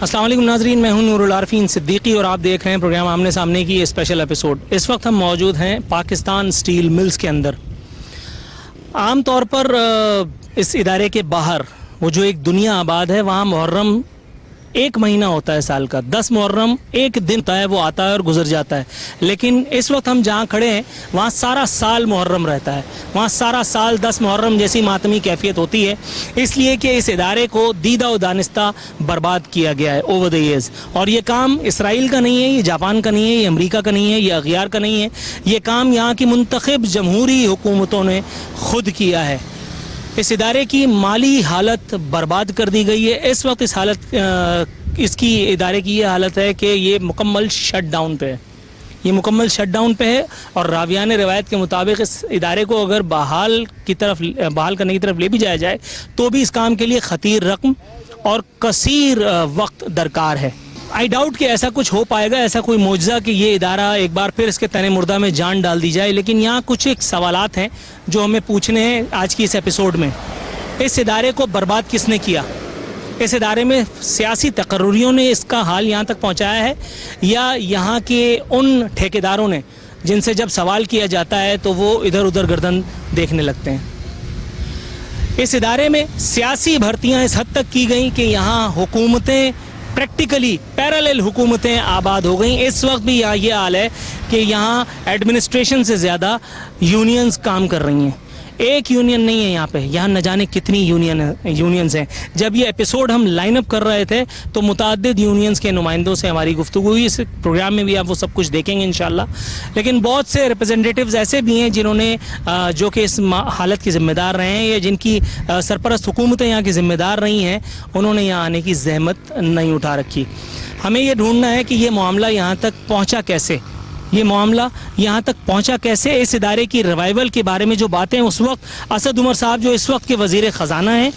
السلام علیکم ناظرین، میں ہوں نور العارفین صدیقی اور آپ دیکھ رہے ہیں پروگرام آمنے سامنے کی اسپیشل ایپیسوڈ۔ اس وقت ہم موجود ہیں پاکستان اسٹیل ملز کے اندر۔ عام طور پر اس ادارے کے باہر وہ جو ایک دنیا آباد ہے، وہاں محرم ایک مہینہ ہوتا ہے سال کا، 10 محرم ایک دن ہوتا ہے، وہ آتا ہے اور گزر جاتا ہے۔ لیکن اس وقت ہم جہاں کھڑے ہیں وہاں سارا سال محرم رہتا ہے، وہاں سارا سال 10 محرم جیسی ماتمی کیفیت ہوتی ہے، اس لیے کہ اس ادارے کو دیدہ و دانستہ برباد کیا گیا ہے اوور دی ایئرز۔ اور یہ کام اسرائیل کا نہیں ہے، یہ جاپان کا نہیں ہے، یہ امریکہ کا نہیں ہے، یہ اغیار کا نہیں ہے، یہ کام یہاں کی منتخب جمہوری حکومتوں نے خود کیا ہے۔ اس ادارے کی مالی حالت برباد کر دی گئی ہے۔ اس وقت اس کی ادارے کی یہ حالت ہے کہ یہ مکمل شٹ ڈاؤن پہ ہے، یہ مکمل شٹ ڈاؤن پہ ہے۔ اور راویان روایت کے مطابق اس ادارے کو اگر بحال کرنے کی طرف لے بھی جایا جائے تو بھی اس کام کے لیے خطیر رقم اور کثیر وقت درکار ہے۔ آئی ڈاؤٹ کہ ایسا کچھ ہو پائے گا، ایسا کوئی معجزہ کہ یہ ادارہ ایک بار پھر اس کے تن مردہ میں جان ڈال دی جائے۔ لیکن یہاں کچھ ایک سوالات ہیں جو ہمیں پوچھنے ہیں آج کی اس ایپیسوڈ میں۔ اس ادارے کو برباد کس نے کیا؟ اس ادارے میں سیاسی تقرریوں نے اس کا حال یہاں تک پہنچایا ہے، یا یہاں کے ان ٹھیکیداروں نے جن سے جب سوال کیا جاتا ہے تو وہ ادھر ادھر گردن دیکھنے لگتے ہیں؟ اس ادارے میں سیاسی بھرتیاں اس حد تک کی گئیں کہ یہاں حکومتیں پریکٹیکلی پیرالل حکومتیں آباد ہو گئیں۔ اس وقت بھی یہاں یہ حال ہے کہ یہاں ایڈمنسٹریشن سے زیادہ یونینز کام کر رہی ہیں۔ ایک یونین نہیں ہے یہاں پہ، یہاں نہ جانے کتنی یونینز ہیں۔ جب یہ ایپیسوڈ ہم لائن اپ کر رہے تھے تو متعدد یونینز کے نمائندوں سے ہماری گفتگو ہوئی، اس پروگرام میں بھی آپ وہ سب کچھ دیکھیں گے انشاءاللہ۔ لیکن بہت سے ریپرزنٹیٹیوز ایسے بھی ہیں جنہوں نے جو کہ اس حالت کی ذمہ دار رہے ہیں، یا جن کی سرپرست حکومتیں یہاں کی ذمہ دار رہی ہیں، انہوں نے یہاں آنے کی زحمت نہیں اٹھا رکھی۔ ہمیں یہ ڈھونڈنا ہے کہ یہ معاملہ یہاں تک پہنچا کیسے، یہ معاملہ یہاں تک پہنچا کیسے۔ اس ادارے کی ریوائول کے بارے میں جو باتیں اس وقت اسد عمر صاحب جو اس وقت کے وزیر خزانہ ہیں،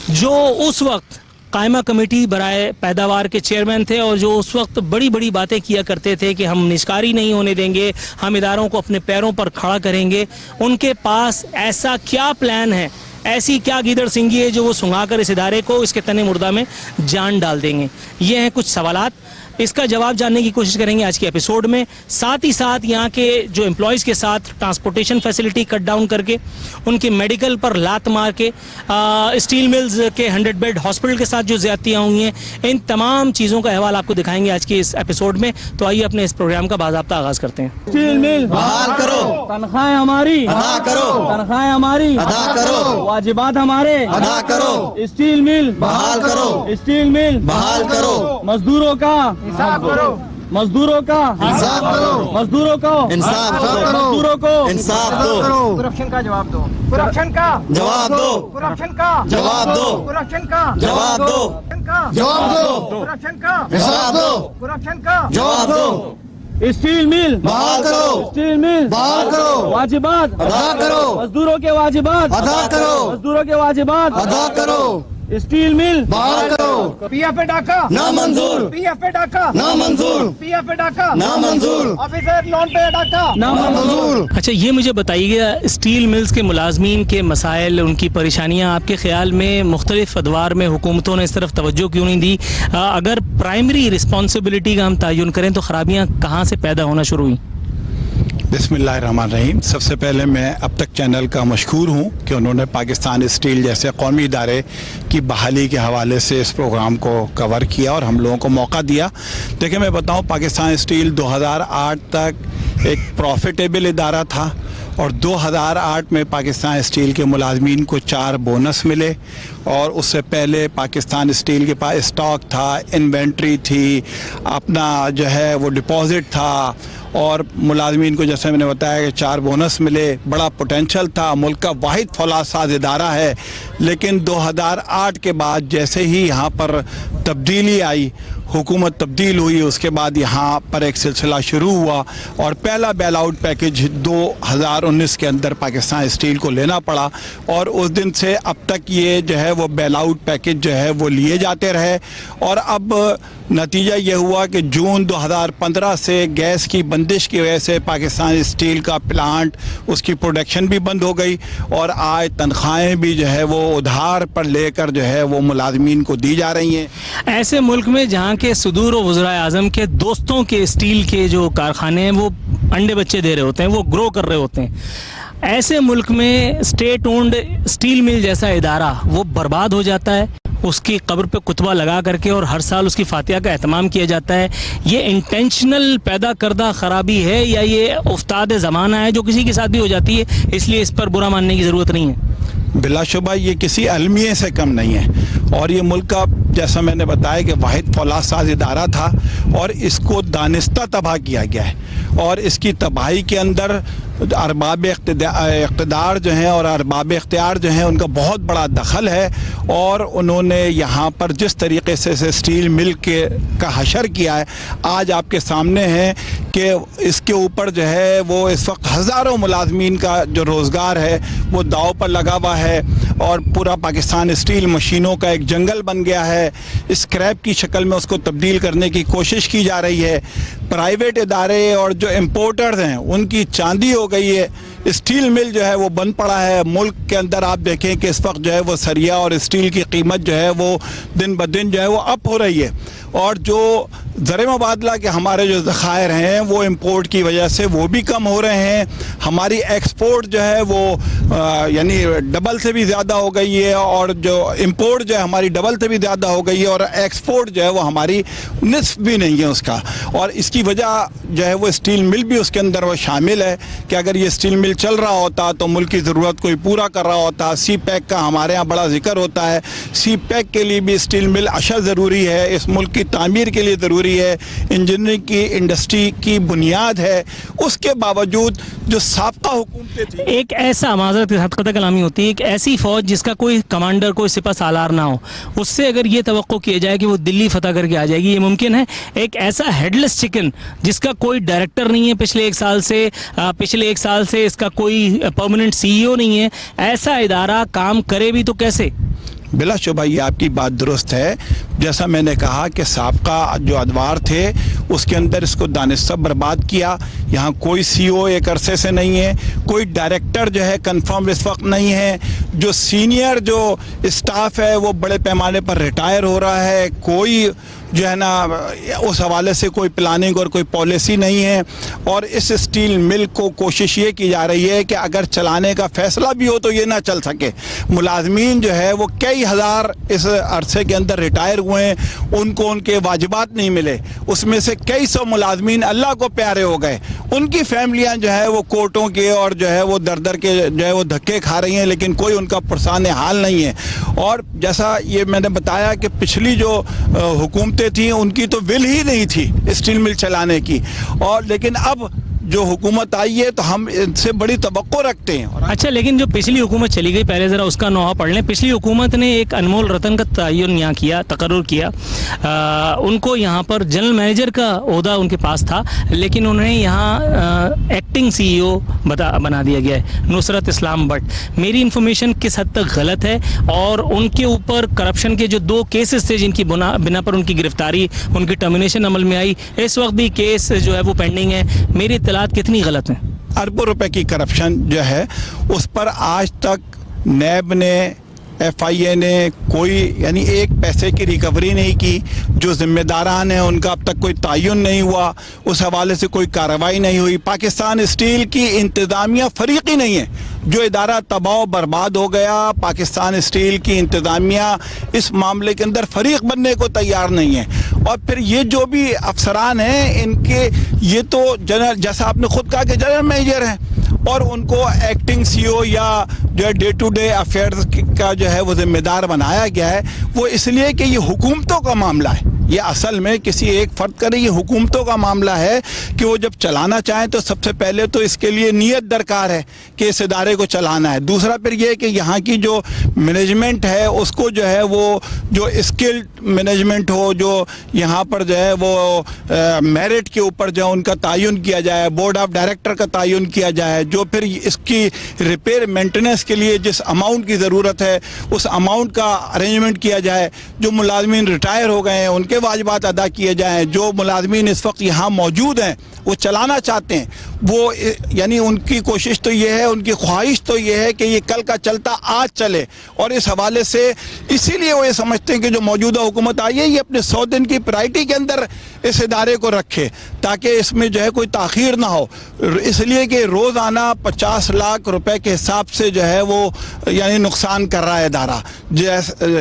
جو اس وقت قائمہ کمیٹی برائے پیداوار کے چیئرمین تھے اور جو اس وقت بڑی بڑی باتیں کیا کرتے تھے کہ ہم نجکاری نہیں ہونے دیں گے، ہم اداروں کو اپنے پیروں پر کھڑا کریں گے، ان کے پاس ایسا کیا پلان ہے، ایسی کیا گیدڑ سنگھی ہے جو وہ سنگھا کر اس ادارے کو اس کے تن مردہ میں جان ڈال دیں گے؟ یہ ہیں کچھ سوالات، اس کا جواب جاننے کی کوشش کریں گے آج کے ایپیسوڈ میں۔ ساتھ ہی ساتھ یہاں کے جو امپلائیز کے ساتھ ٹرانسپورٹیشن فیسلٹی کٹ ڈاؤن کر کے، ان کے میڈیکل پر لات مار کے، اسٹیل ملز کے 100 بیڈ ہاسپٹل کے ساتھ جو زیادتیاں ہوئی ہیں، ان تمام چیزوں کا احوال آپ کو دکھائیں گے آج کے اس ایپیسوڈ میں۔ تو آئیے اپنے اس پروگرام کا باضابطہ آغاز کرتے ہیں۔ اسٹیل مل بحال کرو، تنخواہیں ہماری ادا کرو، تنخواہیں ہماری ادا کرو، واجبات ہمارے ادا کرو، اسٹیل مل بحال کرو، اسٹیل مل بحال کرو، مزدوروں کا انصاف کرو، مزدوروں کا انصاف کرو، مزدوروں کو انصاف کرو، مزدوروں کو انصاف دو، کرپشن کا جواب دو، کرپشن کا جواب دو، کرپشن کا جواب دو، کرپشن کا جواب دو، جواب دو، کرپشن کا حساب دو، کرپشن کا جواب دو، اسٹیل مل بحال کرو، اسٹیل مل بحال کرو، واجبات ادا کرو، مزدوروں کے واجبات ادا کرو، مزدوروں کے واجبات ادا کرو، اسٹیل مل بحال کرو، پی ایف اے ڈاکہ نامنظور، پی ایف اے ڈاکہ نامنظور، پی ایف اے ڈاکہ نامنظور، آفیسر لون پہ ڈاکہ نامنظور۔ اچھا، یہ مجھے بتائیے گا اسٹیل ملز کے ملازمین کے مسائل، ان کی پریشانیاں آپ کے خیال میں مختلف ادوار میں حکومتوں نے اس طرف توجہ کیوں نہیں دی؟ اگر پرائمری رسپانسبلٹی کا ہم تعین کریں تو خرابیاں کہاں سے پیدا ہونا شروع ہوئیں؟ بسم اللہ الرحمن الرحیم۔ سب سے پہلے میں اب تک چینل کا مشکور ہوں کہ انہوں نے پاکستان اسٹیل جیسے قومی ادارے کی بحالی کے حوالے سے اس پروگرام کو کور کیا اور ہم لوگوں کو موقع دیا۔ دیکھیں، میں بتاؤں، پاکستان اسٹیل 2008 تک ایک پروفیٹیبل ادارہ تھا، اور 2008 میں پاکستان اسٹیل کے ملازمین کو 4 بونس ملے، اور اس سے پہلے پاکستان اسٹیل کے پاس اسٹاک تھا، انوینٹری تھی، اپنا جو ہے وہ ڈپازٹ تھا، اور ملازمین کو جیسے میں نے بتایا کہ 4 بونس ملے، بڑا پوٹینشل تھا، ملک کا واحد فولاد ساز ادارہ ہے۔ لیکن 2008 کے بعد جیسے ہی یہاں پر تبدیلی آئی، हुकूमत तब्दील हुई उसके बाद यहाँ पर एक सिलसिला शुरू हुआ और पहला बेल आउट पैकेज 2019 के अंदर पाकिस्तान स्टील को लेना पड़ा और उस दिन से अब तक ये जो है वो बेल आउट पैकेज जो है वो लिए जाते रहे और अब नतीजा ये हुआ कि जून 2015 से गैस की बंदिश की वजह से पाकिस्तान स्टील का प्लांट उसकी प्रोडक्शन भी बंद हो गई और आज तनख्वाहें भी जो है वो उधार पर लेकर जो है वो मुलाजमीन को दी जा रही हैं। ऐसे मुल्क में जहाँ के सुदूर और वज़राए आज़म के दोस्तों के स्टील के जो कारखाने हैं वो अंडे बच्चे दे रहे होते हैं, वो ग्रो कर रहे होते हैं, ऐसे मुल्क में स्टेट ओन्ड स्टील मिल जैसा इदारा वो बर्बाद हो जाता है, उसकी कब्र पे कुतबा लगा करके और हर साल उसकी फातिहा का एहतमाम किया जाता है। ये इंटेंशनल पैदा करदा खराबी है या ये उस्ताद ज़माना है जो किसी के साथ भी हो जाती है, इसलिए इस पर बुरा मानने की ज़रूरत नहीं है? बिलाशुबा ये किसी अलमिये से कम नहीं है और ये मुल्क का, जैसा मैंने बताया कि वाहिद फौलाद साज इदारा था और इसको दानिस्ता तबाह किया गया है और इसकी तबाही के अंदर अरबाब इक़्तिदार जो हैं और अरबाब इख्तियार जो हैं उनका बहुत बड़ा दखल है और उन्होंने यहाँ पर जिस तरीके से स्टील मिल का हशर किया है आज आपके सामने है कि इसके ऊपर जो है वो इस वक्त हज़ारों मुलाजमीन का जो रोज़गार है वो दाव पर लगा हुआ है और पूरा पाकिस्तान स्टील मशीनों का एक जंगल बन गया है। स्क्रैप की शक्ल में उसको तब्दील करने की कोशिश की जा रही है। प्राइवेट इदारे और जो इम्पोर्टर्स हैं उनकी चांदी हो गई है। स्टील मिल जो है वो बंद पड़ा है। मुल्क के अंदर आप देखें कि इस वक्त जो है वो सरिया और स्टील की कीमत जो है वो दिन ब दिन जो है वो अप हो रही है और जो ज़र मुबादला के हमारे जो ज़खायर हैं वो इंपोर्ट की वजह से वो भी कम हो रहे हैं। हमारी एक्सपोर्ट जो है वो यानी डबल से भी ज़्यादा हो गई है और जो इंपोर्ट जो है हमारी डबल से भी ज़्यादा हो गई है और एक्सपोर्ट जो है वो हमारी निस्फ भी नहीं है उसका। और इसकी वजह जो है वो स्टील मिल भी उसके अंदर वो शामिल है कि अगर ये स्टील मिल चल रहा होता तो मुल्क की ज़रूरत कोई पूरा कर रहा होता। सी पैक का हमारे यहाँ बड़ा जिक्र होता है। सी पैक के लिए भी स्टील मिल अशद ज़रूरी है, इस मुल्क की तामीर के लिए ज़रूरी है, इंजीनियरिंग की इंडस्ट्री की बुनियाद है। उसके बावजूद जो साबका हुकूमतें थी, एक ऐसा माज़रत के साथ कतई कलामी होती है, एक ऐसी फ़ौज जिसका कोई कमांडर कोई सिपह सालार ना हो, उससे अगर ये तवक्को किया जाए कि वो दिल्ली फतह करके आ जाएगी, ये मुमकिन है? एक ऐसा हेडलेस चिकन जिसका कोई डायरेक्टर नहीं है पिछले एक साल से इसका कोई परमानेंट CEO नहीं है, ऐसा इदारा काम करे भी तो कैसे? बिलाशुबा ये आपकी बात दुरुस्त है। जैसा मैंने कहा कि साबका जो अदवार थे उसके अंदर इसको दानिस्ता बर्बाद किया। यहाँ कोई CEO एक अरसे से नहीं है, कोई डायरेक्टर जो है कंफर्म इस वक्त नहीं है, जो सीनियर जो स्टाफ है वो बड़े पैमाने पर रिटायर हो रहा है, कोई जो है ना उस हवाले से कोई प्लानिंग और कोई पॉलिसी नहीं है। और इस स्टील मिल को कोशिश ये की जा रही है कि अगर चलाने का फैसला भी हो तो ये ना चल सके। मुलाजमीन जो है वो कई हज़ार इस अरसे के अंदर रिटायर हुए हैं, उनको उनके वाजिबात नहीं मिले, उसमें से कई सौ मुलाजमीन अल्लाह को प्यारे हो गए। उनकी फैमिलियाँ जो है वो कोर्टों के और जो है वो दर के जो है वो धक्के खा रही हैं, लेकिन कोई उनका पुरसान हाल नहीं है। और जैसा ये मैंने बताया कि पिछली जो हुकूमत थी उनकी तो विल ही नहीं थी स्टील मिल चलाने की, और लेकिन अब जो हुकूमत आई है तो हम इनसे बड़ी तवक्को रखते हैं। अच्छा, लेकिन जो पिछली हुकूमत चली गई, पहले ज़रा उसका नोहा पढ़ लें। पिछली हुकूमत ने एक अनमोल रतन का तयन यहाँ किया, तकर्रुर किया, उनको यहाँ पर जनरल मैनेजर का ओहदा उनके पास था, लेकिन उन्हें यहाँ एक्टिंग CEO बना दिया गया है, नुसरत इस्लाम भट्ट। मेरी इन्फॉर्मेशन किस हद तक गलत है? और उनके ऊपर करप्शन के जो 2 केसेस थे जिनकी बिना पर उनकी गिरफ्तारी, उनकी टर्मिनेशन अमल में आई, इस वक्त भी केस जो है वो पेंडिंग है। मेरी इत्तलात कितनी गलत हैं? अरबों रुपए की करप्शन जो है उस पर आज तक नैब ने, FIA ने कोई यानी एक पैसे की रिकवरी नहीं की। जो जिम्मेदारान हैं उनका अब तक कोई तयन नहीं हुआ, उस हवाले से कोई कार्रवाई नहीं हुई। पाकिस्तान स्टील की इंतज़ामिया फरीक ही नहीं है, जो इदारा तबाह बर्बाद हो गया। पाकिस्तान स्टील की इंतज़ामिया इस मामले के अंदर फरीक बनने को तैयार नहीं है। और फिर ये जो भी अफसरान हैं इनके, ये तो जनरल, जैसा आपने खुद कहा कि जनरल मैनेजर हैं और उनको एक्टिंग CEO या जो है डे टू डे अफेयर्स का जो है वो जिम्मेदार बनाया गया है। वो इसलिए कि ये हुकूमतों का मामला है, ये असल में किसी एक फ़र्द का नहीं, ये हुकूमतों का मामला है कि वो जब चलाना चाहें तो सबसे पहले तो इसके लिए नीयत दरकार है कि इस इदारे को चलाना है। दूसरा फिर ये कि यहाँ की जो मैनेजमेंट है उसको जो है वो जो स्किल्ड मैनेजमेंट हो, जो यहाँ पर जो है वो मेरिट के ऊपर जो है उनका तयन किया जाए, बोर्ड ऑफ डायरेक्टर का तयन किया जाए, जो फिर इसकी रिपेयर मेंटेनेंस के लिए जिस अमाउंट की ज़रूरत है उस अमाउंट का अरेंजमेंट किया जाए, जो मुलाजमीन रिटायर हो गए हैं उनके वाजिबात अदा किए जाएँ, जो मुलाजमीन इस वक्त यहाँ मौजूद हैं वो चलाना चाहते हैं, वो यानी उनकी कोशिश तो ये है, उनकी ख्वाहिश तो ये है कि ये कल का चलता आज चले। और इस हवाले से इसीलिए वो ये समझते हैं कि जो मौजूदा हुकूमत आई है ये अपने 100 दिन की प्रायोरिटी के अंदर इस इदारे को रखे ताकि इसमें जो है कोई ताख़ीर ना हो, इसलिए कि रोज़ाना 50 लाख रुपए के हिसाब से जो है वो यानी नुकसान कर रहा है इदारा,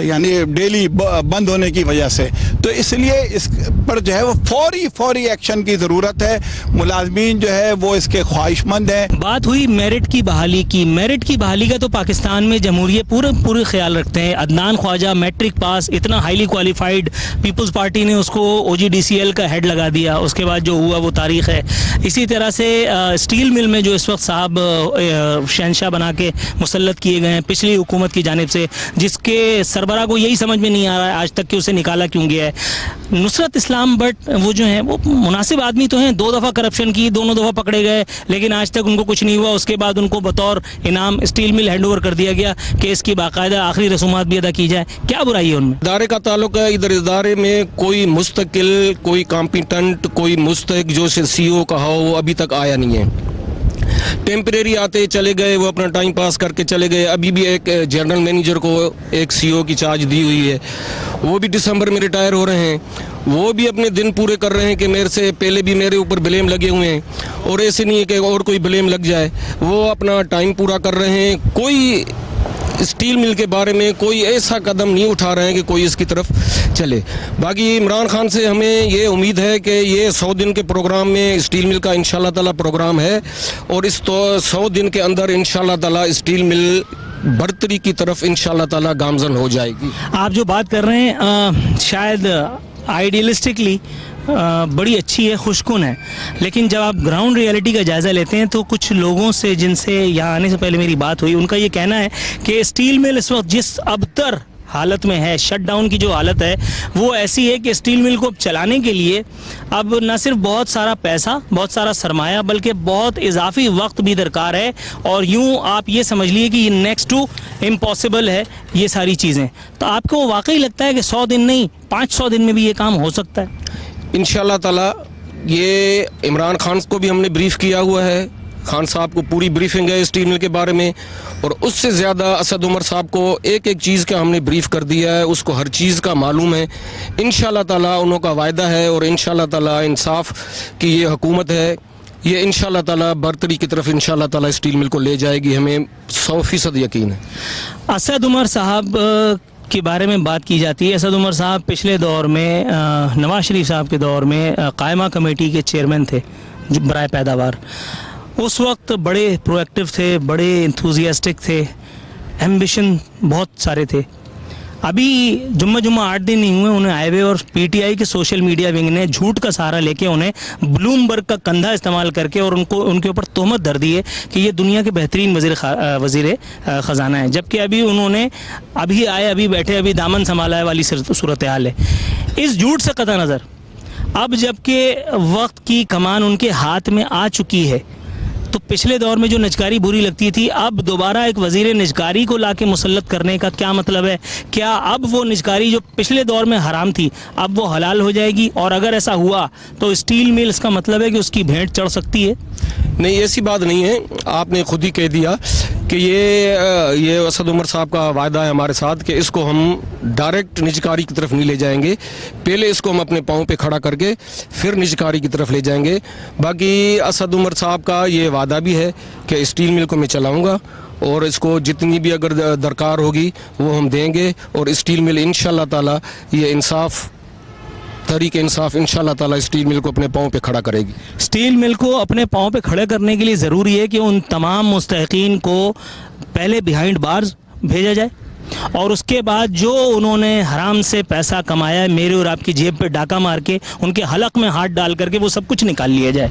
यानी डेली बंद होने की वजह से। तो इसलिए इस पर जो है वो फौरी एक्शन की ज़रूरत है। मुलाजमीन जो है वो इसके ख्वाहिशमंद हैं। बात हुई मेरिट की बहाली की। मेरिट की बहाली का तो पाकिस्तान में जमहूरियत पूरे ख्याल रखते हैं। अदनान ख्वाजा मैट्रिक पास, इतना हाईली क्वालिफाइड, पीपल्स पार्टी ने उसको OGDCL का हेड लगा दिया, उसके बाद जो हुआ वो तारीख है। इसी तरह से स्टील मिल में जो इस वक्त साहब शहनशाह बना के मुसल्लत किए गए हैं पिछली हुकूमत की जानिब से, जिसके सरबराह को यही समझ में नहीं आ रहा है आज तक कि उसे निकाला क्यों गया है। नुसरत इस्लाम बट वो जो हैं वो मुनासिब आदमी तो हैं, 2 दफ़ा करप्शन की, दोनों दफ़ा पकड़े गए, लेकिन आज तक उनको कुछ नहीं हुआ। उसके बाद उनको बतौर इनाम स्टील मिल हैंड ओवर कर दिया गया कि इसकी बाकायदा आखिरी रसूमात भी अदा की जाए। क्या बुराई है उनमें? इदारे का ताल्लुक है, इधर इदारे में कोई मुस्तकिल, कोई कॉम्पिटेंट, कोई मुस्तहिक जो CEO का हो वो अभी तक आया नहीं है। टेम्परेरी आते चले गए, वो अपना टाइम पास करके चले गए। अभी भी एक जनरल मैनेजर को एक CEO की चार्ज दी हुई है, वो भी दिसंबर में रिटायर हो रहे हैं, वो भी अपने दिन पूरे कर रहे हैं कि मेरे से पहले भी मेरे ऊपर ब्लेम लगे हुए हैं और ऐसे नहीं है कि और कोई ब्लेम लग जाए। वो अपना टाइम पूरा कर रहे हैं। कोई स्टील मिल के बारे में कोई ऐसा कदम नहीं उठा रहे हैं कि कोई इसकी तरफ चले। बाकी इमरान खान से हमें ये उम्मीद है कि ये 100 दिन के प्रोग्राम में स्टील मिल का इंशाल्लाह ताला प्रोग्राम है और इस 100 दिन के अंदर इंशाल्लाह ताला स्टील मिल बढ़तरी की तरफ इंशाल्लाह ताला गामजन हो जाएगी। आप जो बात कर रहे हैं शायद आइडियलिस्टिकली बड़ी अच्छी है, खुशकुन है, लेकिन जब आप ग्राउंड रियलिटी का जायज़ा लेते हैं तो कुछ लोगों से जिनसे यहाँ आने से पहले मेरी बात हुई, उनका ये कहना है कि स्टील मिल इस वक्त जिस अबतर हालत में है, शट डाउन की जो हालत है वो ऐसी है कि स्टील मिल को चलाने के लिए अब न सिर्फ बहुत सारा पैसा, बहुत सारा सरमाया, बल्कि बहुत इजाफी वक्त भी दरकार है। और यूँ आप ये समझ लिए कि ये नेक्स्ट टू इम्पॉसिबल है ये सारी चीज़ें। तो आपको वाकई लगता है कि 100 दिन नहीं 500 दिन में भी ये काम हो सकता है? इंशाल्लाह ताला ये इमरान खान को भी हमने ब्रीफ किया हुआ है, खान साहब को पूरी ब्रीफिंग है स्टील मिल के बारे में, और उससे ज़्यादा असद उमर साहब को एक चीज़ का हमने ब्रीफ कर दिया है, उसको हर चीज़ का मालूम है। इंशाल्लाह ताला उनका वायदा है और इंशाल्लाह ताला इंसाफ की ये हुकूमत है, ये इंशाल्लाह ताला बरतरी की तरफ इंशाल्लाह ताला स्टील मिल को ले जाएगी, हमें 100% यकीन है। असद उमर साहब के बारे में बात की जाती है। असद उमर साहब पिछले दौर में नवाज शरीफ साहब के दौर में कायमा कमेटी के चेयरमैन थे बराए पैदावार। उस वक्त बड़े प्रोएक्टिव थे, बड़े इंथुजियास्टिक थे, एम्बिशन बहुत सारे थे। अभी जुम्मा 8 दिन नहीं हुए उन्हें आए हुए और PTI के सोशल मीडिया विंग ने झूठ का सहारा लेके उन्हें ब्लूमबर्ग का कंधा इस्तेमाल करके और उनको उनके ऊपर तोहमत धर दी है कि ये दुनिया के बेहतरीन वज़ीर ख़जाना है, जबकि अभी उन्होंने अभी आए, अभी बैठे, अभी दामन संभाला है वाली सूरत हाल है। इस झूठ से कतई नज़र अब जबकि वक्त की कमान उनके हाथ में आ चुकी है, तो पिछले दौर में जो निजकारी बुरी लगती थी, अब दोबारा एक वजीर निजकारी को लाके मुसल्लत करने का क्या मतलब है? क्या अब वो निजकारी जो पिछले दौर में हराम थी अब वो हलाल हो जाएगी? और अगर ऐसा हुआ तो स्टील मिल इसका मतलब है कि उसकी भेंट चढ़ सकती है? नहीं, ऐसी बात नहीं है, आपने खुद ही कह दिया कि ये असद उमर साहब का वायदा है हमारे साथ कि इसको हम डायरेक्ट निजकारी की तरफ नहीं ले जाएंगे, पहले इसको हम अपने पाँव पे खड़ा करके फिर निजकारी की तरफ ले जाएंगे। बाकी असद उमर साहब का ये वादा भी है कि स्टील मिल को मैं चलाऊँगा और इसको जितनी भी अगर दरकार होगी वो हम देंगे, और स्टील मिल इंशाल्लाह ताला ये तहरीक इंसाफ इंशाल्लाह ताला स्टील मिल को अपने पाँव पे खड़ा करेगी। स्टील मिल को अपने पाँव पे खड़े करने के लिए ज़रूरी है कि उन तमाम मुस्तहिकीन को पहले बिहाइंड बार्स भेजा जाए। اور اس کے بعد جو انہوں نے حرام سے پیسہ کمایا ہے میرے اور آپ کی جیب پہ ڈاکہ مار کے ان کے حلق میں ہاتھ ڈال کر کے وہ سب کچھ نکال لیا جائے.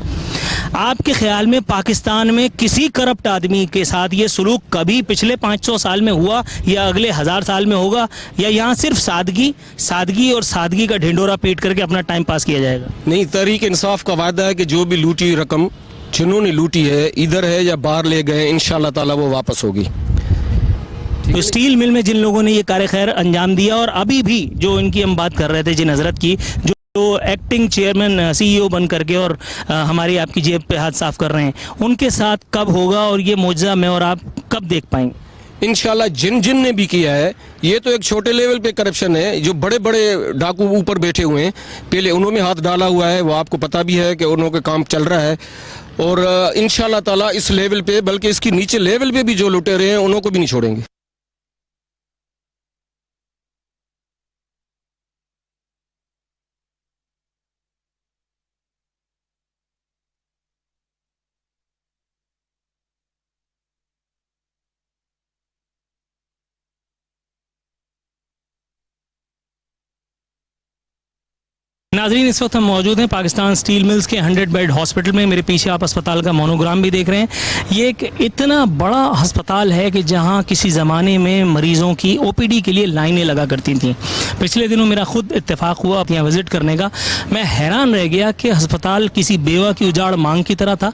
آپ کے خیال میں پاکستان میں کسی کرپٹ آدمی کے ساتھ یہ سلوک کبھی پچھلے 500 سال میں ہوا یا اگلے 1000 سال میں ہوگا, یا یہاں صرف سادگی اور سادگی کا ڈھنڈورا پیٹ کر کے اپنا ٹائم پاس کیا جائے گا؟ نہیں, تحریک انصاف کا وعدہ ہے کہ جو بھی لوٹی رقم جنہوں نے لوٹی ہے ادھر ہے یا باہر لے گئے, انشاءاللہ تعالی وہ واپس ہوگی. تو اسٹیل مل میں جن لوگوں نے یہ کار خیر انجام دیا اور ابھی بھی جو ان کی ہم بات کر رہے تھے جن حضرت کی, جو ایکٹنگ چیئرمین CEO بن کر کے اور ہماری آپ کی جیب پہ ہاتھ صاف کر رہے ہیں, ان کے ساتھ کب ہوگا اور یہ معجزہ میں اور آپ کب دیکھ پائیں گے؟ انشاءاللہ جن نے بھی کیا ہے, یہ تو ایک چھوٹے لیول پہ کرپشن ہے. جو بڑے بڑے ڈاکو اوپر بیٹھے ہوئے ہیں پہلے انہوں میں ہاتھ ڈالا ہوا ہے, وہ آپ کو پتہ بھی ہے کہ انہوں کا کام چل رہا ہے. اور انشاءاللہ تعالی اس لیول پہ بلکہ اس کی نیچے لیول پہ بھی جو لٹیرے ہیں انہوں کو بھی نہیں چھوڑیں گے. ناظرین, اس وقت ہم موجود ہیں پاکستان اسٹیل ملز کے 100 بیڈ ہاسپٹل میں. میرے پیچھے آپ اسپتال کا مونوگرام بھی دیکھ رہے ہیں. یہ ایک اتنا بڑا ہسپتال ہے کہ جہاں کسی زمانے میں مریضوں کی OPD کے لیے لائنیں لگا کرتی تھیں. پچھلے دنوں میرا خود اتفاق ہوا یہاں وزٹ کرنے کا. میں حیران رہ گیا کہ ہسپتال کسی بیوہ کی اجاڑ مانگ کی طرح تھا.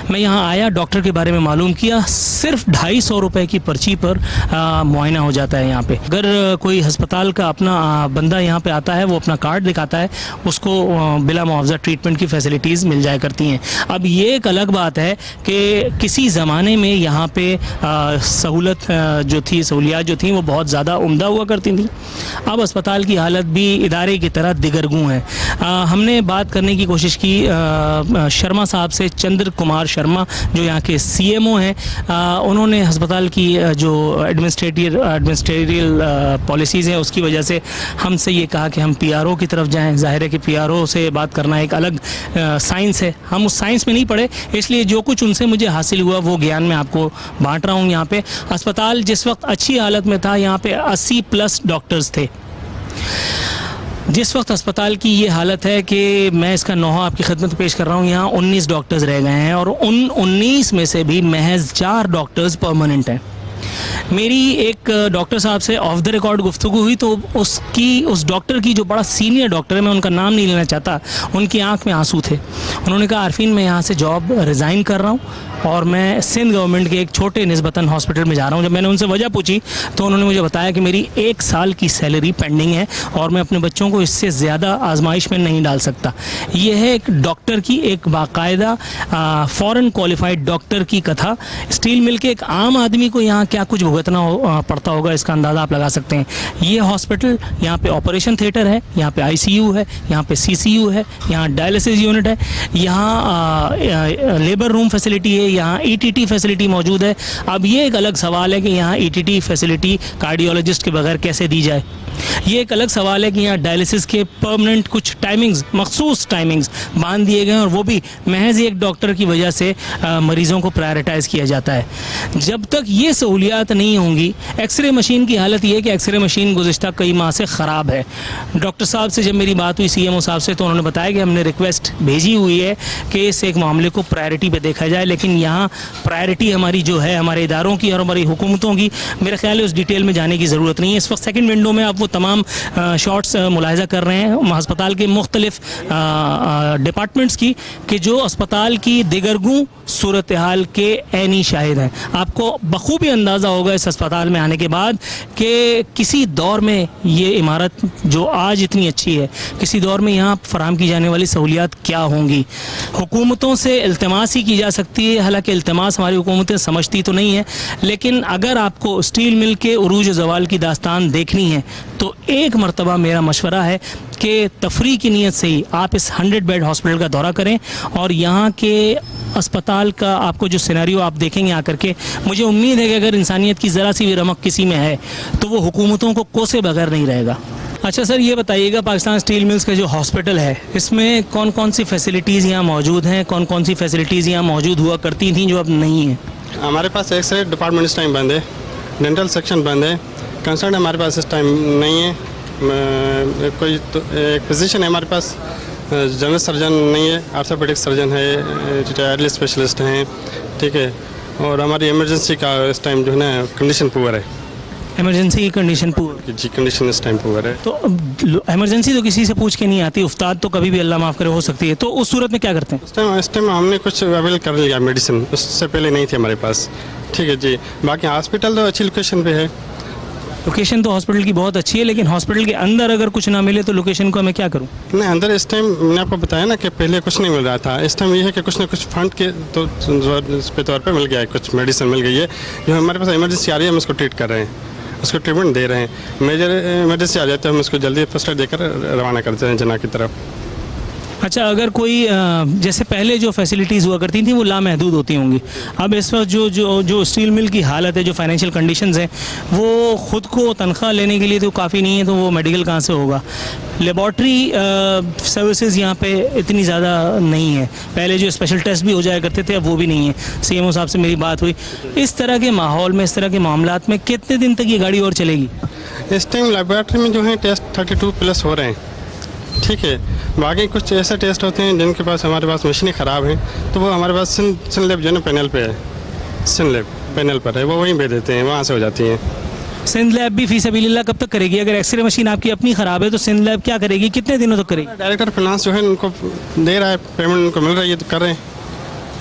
میں یہاں آیا, ڈاکٹر کے بارے میں معلوم کیا, صرف 250 روپے کی پرچی پر معائنہ ہو جاتا ہے یہاں پہ. اگر کوئی ہسپتال کا اپنا بندہ یہاں پہ آتا ہے, وہ اپنا کارڈ دکھاتا ہے, اس کو بلا معاوضہ ٹریٹمنٹ کی فیسلٹیز مل جایا کرتی ہیں. اب یہ ایک الگ بات ہے کہ کسی زمانے میں یہاں پہ سہولیات جو تھیں وہ بہت زیادہ عمدہ ہوا کرتی تھیں. اب اسپتال کی حالت بھی ادارے کی طرح دگرگوں ہے. ہم نے بات کرنے کی کوشش کی شرما صاحب سے, چندر کمار شرما جو یہاں کے CMO ہیں. انہوں نے ہسپتال کی جو ایڈمنسٹریٹریل پالیسیز ہیں اس کی وجہ سے ہم سے یہ کہا کہ ہم PRO کی طرف جائیں. ظاہر ہے کہ PRO سے بات کرنا ایک الگ سائنس ہے, ہم اس سائنس میں نہیں پڑھے, اس لیے جو کچھ ان سے مجھے حاصل ہوا وہ گیان میں آپ کو بانٹ رہا ہوں. یہاں پہ اسپتال جس وقت اچھی حالت میں تھا, یہاں پہ 80+ ڈاکٹرز تھے. جس وقت اسپتال کی یہ حالت ہے کہ میں اس کا نوحہ آپ کی خدمت پیش کر رہا ہوں, یہاں 19 ڈاکٹرز رہ گئے ہیں اور ان 19 میں سے بھی محض 4 ڈاکٹرز پرماننٹ ہیں. میری ایک ڈاکٹر صاحب سے آف دا ریکارڈ گفتگو ہوئی تو اس ڈاکٹر کی جو بڑا سینئر ڈاکٹر ہے, میں ان کا نام نہیں لینا چاہتا, ان کی آنکھ میں آنسو تھے. انہوں نے کہا عارفین میں یہاں سے جاب ریزائن کر رہا ہوں اور میں سندھ گورنمنٹ کے ایک چھوٹے نسبتاً ہاسپٹل میں جا رہا ہوں. جب میں نے ان سے وجہ پوچھی تو انہوں نے مجھے بتایا کہ میری 1 سال کی سیلری پینڈنگ ہے اور میں اپنے بچوں کو اس سے زیادہ آزمائش میں نہیں ڈال سکتا. یہ ہے ایک ڈاکٹر کی, ایک باقاعدہ فورن کوالیفائڈ ڈاکٹر کی کتھا. اسٹیل مل کے ایک عام آدمی کو یہاں کیا کچھ بھگتنا پڑتا ہوگا اس کا اندازہ آپ لگا سکتے ہیں. یہ ہاسپٹل, یہاں پہ آپریشن تھیٹر ہے, یہاں پہ ICU ہے, یہاں پہ CCU ہے, یہاں ڈائلسس یونٹ ہے, یہاں لیبر روم فیسلٹی ہے, یہاں ETT فیسلٹی موجود ہے. اب یہ ایک الگ سوال ہے کہ یہاں ETT فیسلٹی کارڈیولوجسٹ کے بغیر کیسے دی جائے. یہ ایک الگ سوال ہے کہ یہاں ڈائلسس کے پرمننٹ کچھ ٹائمنگز, مخصوص ٹائمنگز باندھ دیے گئے ہیں اور وہ بھی محض ایک ڈاکٹر کی وجہ سے مریضوں کو پرائرٹائز کیا جاتا ہے. جب تک یہ سہولیات نہیں ہوں گی, ایکس رے مشین کی حالت یہ ہے کہ ایکس رے مشین گزشتہ کئی ماہ سے خراب ہے. ڈاکٹر صاحب سے جب میری بات ہوئی CMO صاحب سے تو انہوں نے بتایا کہ ہم نے ریکویسٹ بھیجی ہوئی ہے کہ اس ایک معاملے کو پرائرٹی پہ دیکھا جائے, لیکن یہاں پرائرٹی ہماری جو ہے ہمارے اداروں کی اور ہماری حکومتوں کی, میرے خیال ہے اس ڈیٹیل میں جانے کی ضرورت نہیں ہے. اس وقت سیکنڈ ونڈو میں آپ وہ تمام شارٹس ملاحظہ کر رہے ہیں ہسپتال کے مختلف ڈپارٹمنٹس کی کہ جو اسپتال کی دیگرگوں صورتحال کے عینی شاہد ہیں. آپ کو بخوبی اندازہ ہوگا اس اسپتال میں آنے کے بعد کہ کسی دور میں یہ عمارت جو آج اتنی اچھی ہے, کسی دور میں یہاں فراہم کی جانے والی سہولیات کیا ہوں گی. حکومتوں سے التماس ہی کی جا سکتی ہے, حالانکہ التماس ہماری حکومتیں سمجھتی تو نہیں ہے, لیکن اگر آپ کو اسٹیل مل کے عروج و زوال کی داستان دیکھنی ہے تو ایک مرتبہ میرا مشورہ ہے کہ تفریح کی نیت سے ہی آپ اس 100 بیڈ ہاسپٹل کا دورہ کریں اور یہاں کے اسپتال کا آپ کو جو سیناریو آپ دیکھیں گے آ کر کے, مجھے امید ہے کہ اگر انسانیت کی ذرا سی بھی رمق کسی میں ہے تو وہ حکومتوں کو کوسے بغیر نہیں رہے گا. اچھا سر, یہ بتائیے گا پاکستان اسٹیل ملز کا جو ہاسپٹل ہے اس میں کون کون سی فیسلٹیز یہاں موجود ہیں, کون کون سی فیسلٹیز یہاں موجود ہوا کرتی تھیں جو اب نہیں ہیں؟ ہمارے پاس ایکس رے ڈپارٹمنٹ اس ٹائم بند ہے, ڈینٹل سیکشن بند ہے, कंसर्न हमारे पास इस टाइम नहीं है, कोई तो एक पोजीशन है हमारे पास, जनरल सर्जन नहीं है, आर्थोपेडिक सर्जन है, रिटायर्ड स्पेशलिस्ट हैं, ठीक है, और हमारी इमरजेंसी का इस टाइम जो है ना कंडीशन पुअर है इमरजेंसी की कंडीशन पूरी। जी, कंडीशन इस टाइम पुअर है। तो इमरजेंसी तो किसी से पूछ के नहीं आती, उफ्ताद तो कभी भी अल्लाह माफ़ करे हो सकती है, तो उस सूरत में क्या करते हैं? इस टाइम हमने कुछ अवेल कर लिया मेडिसिन, उससे पहले नहीं थी हमारे पास, ठीक है जी। बाकी हॉस्पिटल तो अच्छी लोकेशन पे है। लोकेशन तो हॉस्पिटल की बहुत अच्छी है, लेकिन हॉस्पिटल के अंदर अगर कुछ ना मिले तो लोकेशन को मैं क्या करूं? नहीं, अंदर इस टाइम मैंने आपको बताया ना कि पहले कुछ नहीं मिल रहा था, इस टाइम ये है कि कुछ ना कुछ फंड के तो पे तौर पे मिल गया है, कुछ मेडिसिन मिल गई है जो हमारे पास इमरजेंसी आ रही है, हम उसको ट्रीट कर रहे हैं, उसको ट्रीटमेंट दे रहे हैं। मेजर इमरजेंसी आ जाती है हम उसको जल्दी फर्स्ट एड देकर रवाना करते हैं जना की तरफ। अच्छा, अगर कोई जैसे पहले जो फैसिलिटीज़ हुआ करती थी वो लामहदूद होती होंगी, अब इस वक्त जो स्टील मिल की हालत है, जो फाइनेंशियल कंडीशंस हैं, वो ख़ुद को तनख्वाह लेने के लिए तो काफ़ी नहीं है, तो वो मेडिकल कहाँ से होगा? लेबॉर्ट्री सर्विसेज यहाँ पे इतनी ज़्यादा नहीं है, पहले जो स्पेशल टेस्ट भी हो जाया करते थे अब वो भी नहीं है। CMO साहब से मेरी बात हुई, इस तरह के माहौल में, इस तरह के मामलात में कितने दिन तक ये गाड़ी और चलेगी? इस टाइम लेबॉर्ट्री में जो है टेस्ट 32+ हो रहे हैं, ठीक है। बाकी कुछ ऐसे टेस्ट होते हैं जिनके पास हमारे पास मशीनें ख़राब हैं, तो वो हमारे पास सिन लैब जो है ना पैनल पे है, सिन लैब पैनल पर है, वो वहीं भेज देते हैं, वहाँ से हो जाती हैं। सिंध लैब भी फी सबीलिल्लाह कब तक करेगी? अगर एक्सरे मशीन आपकी अपनी ख़राब है तो सिंध लैब क्या करेगी, कितने दिनों तक करेगी? डायरेक्टर फाइनेंस जो है उनको दे रहा है, पेमेंट उनको मिल रही है तो कर रहे हैं।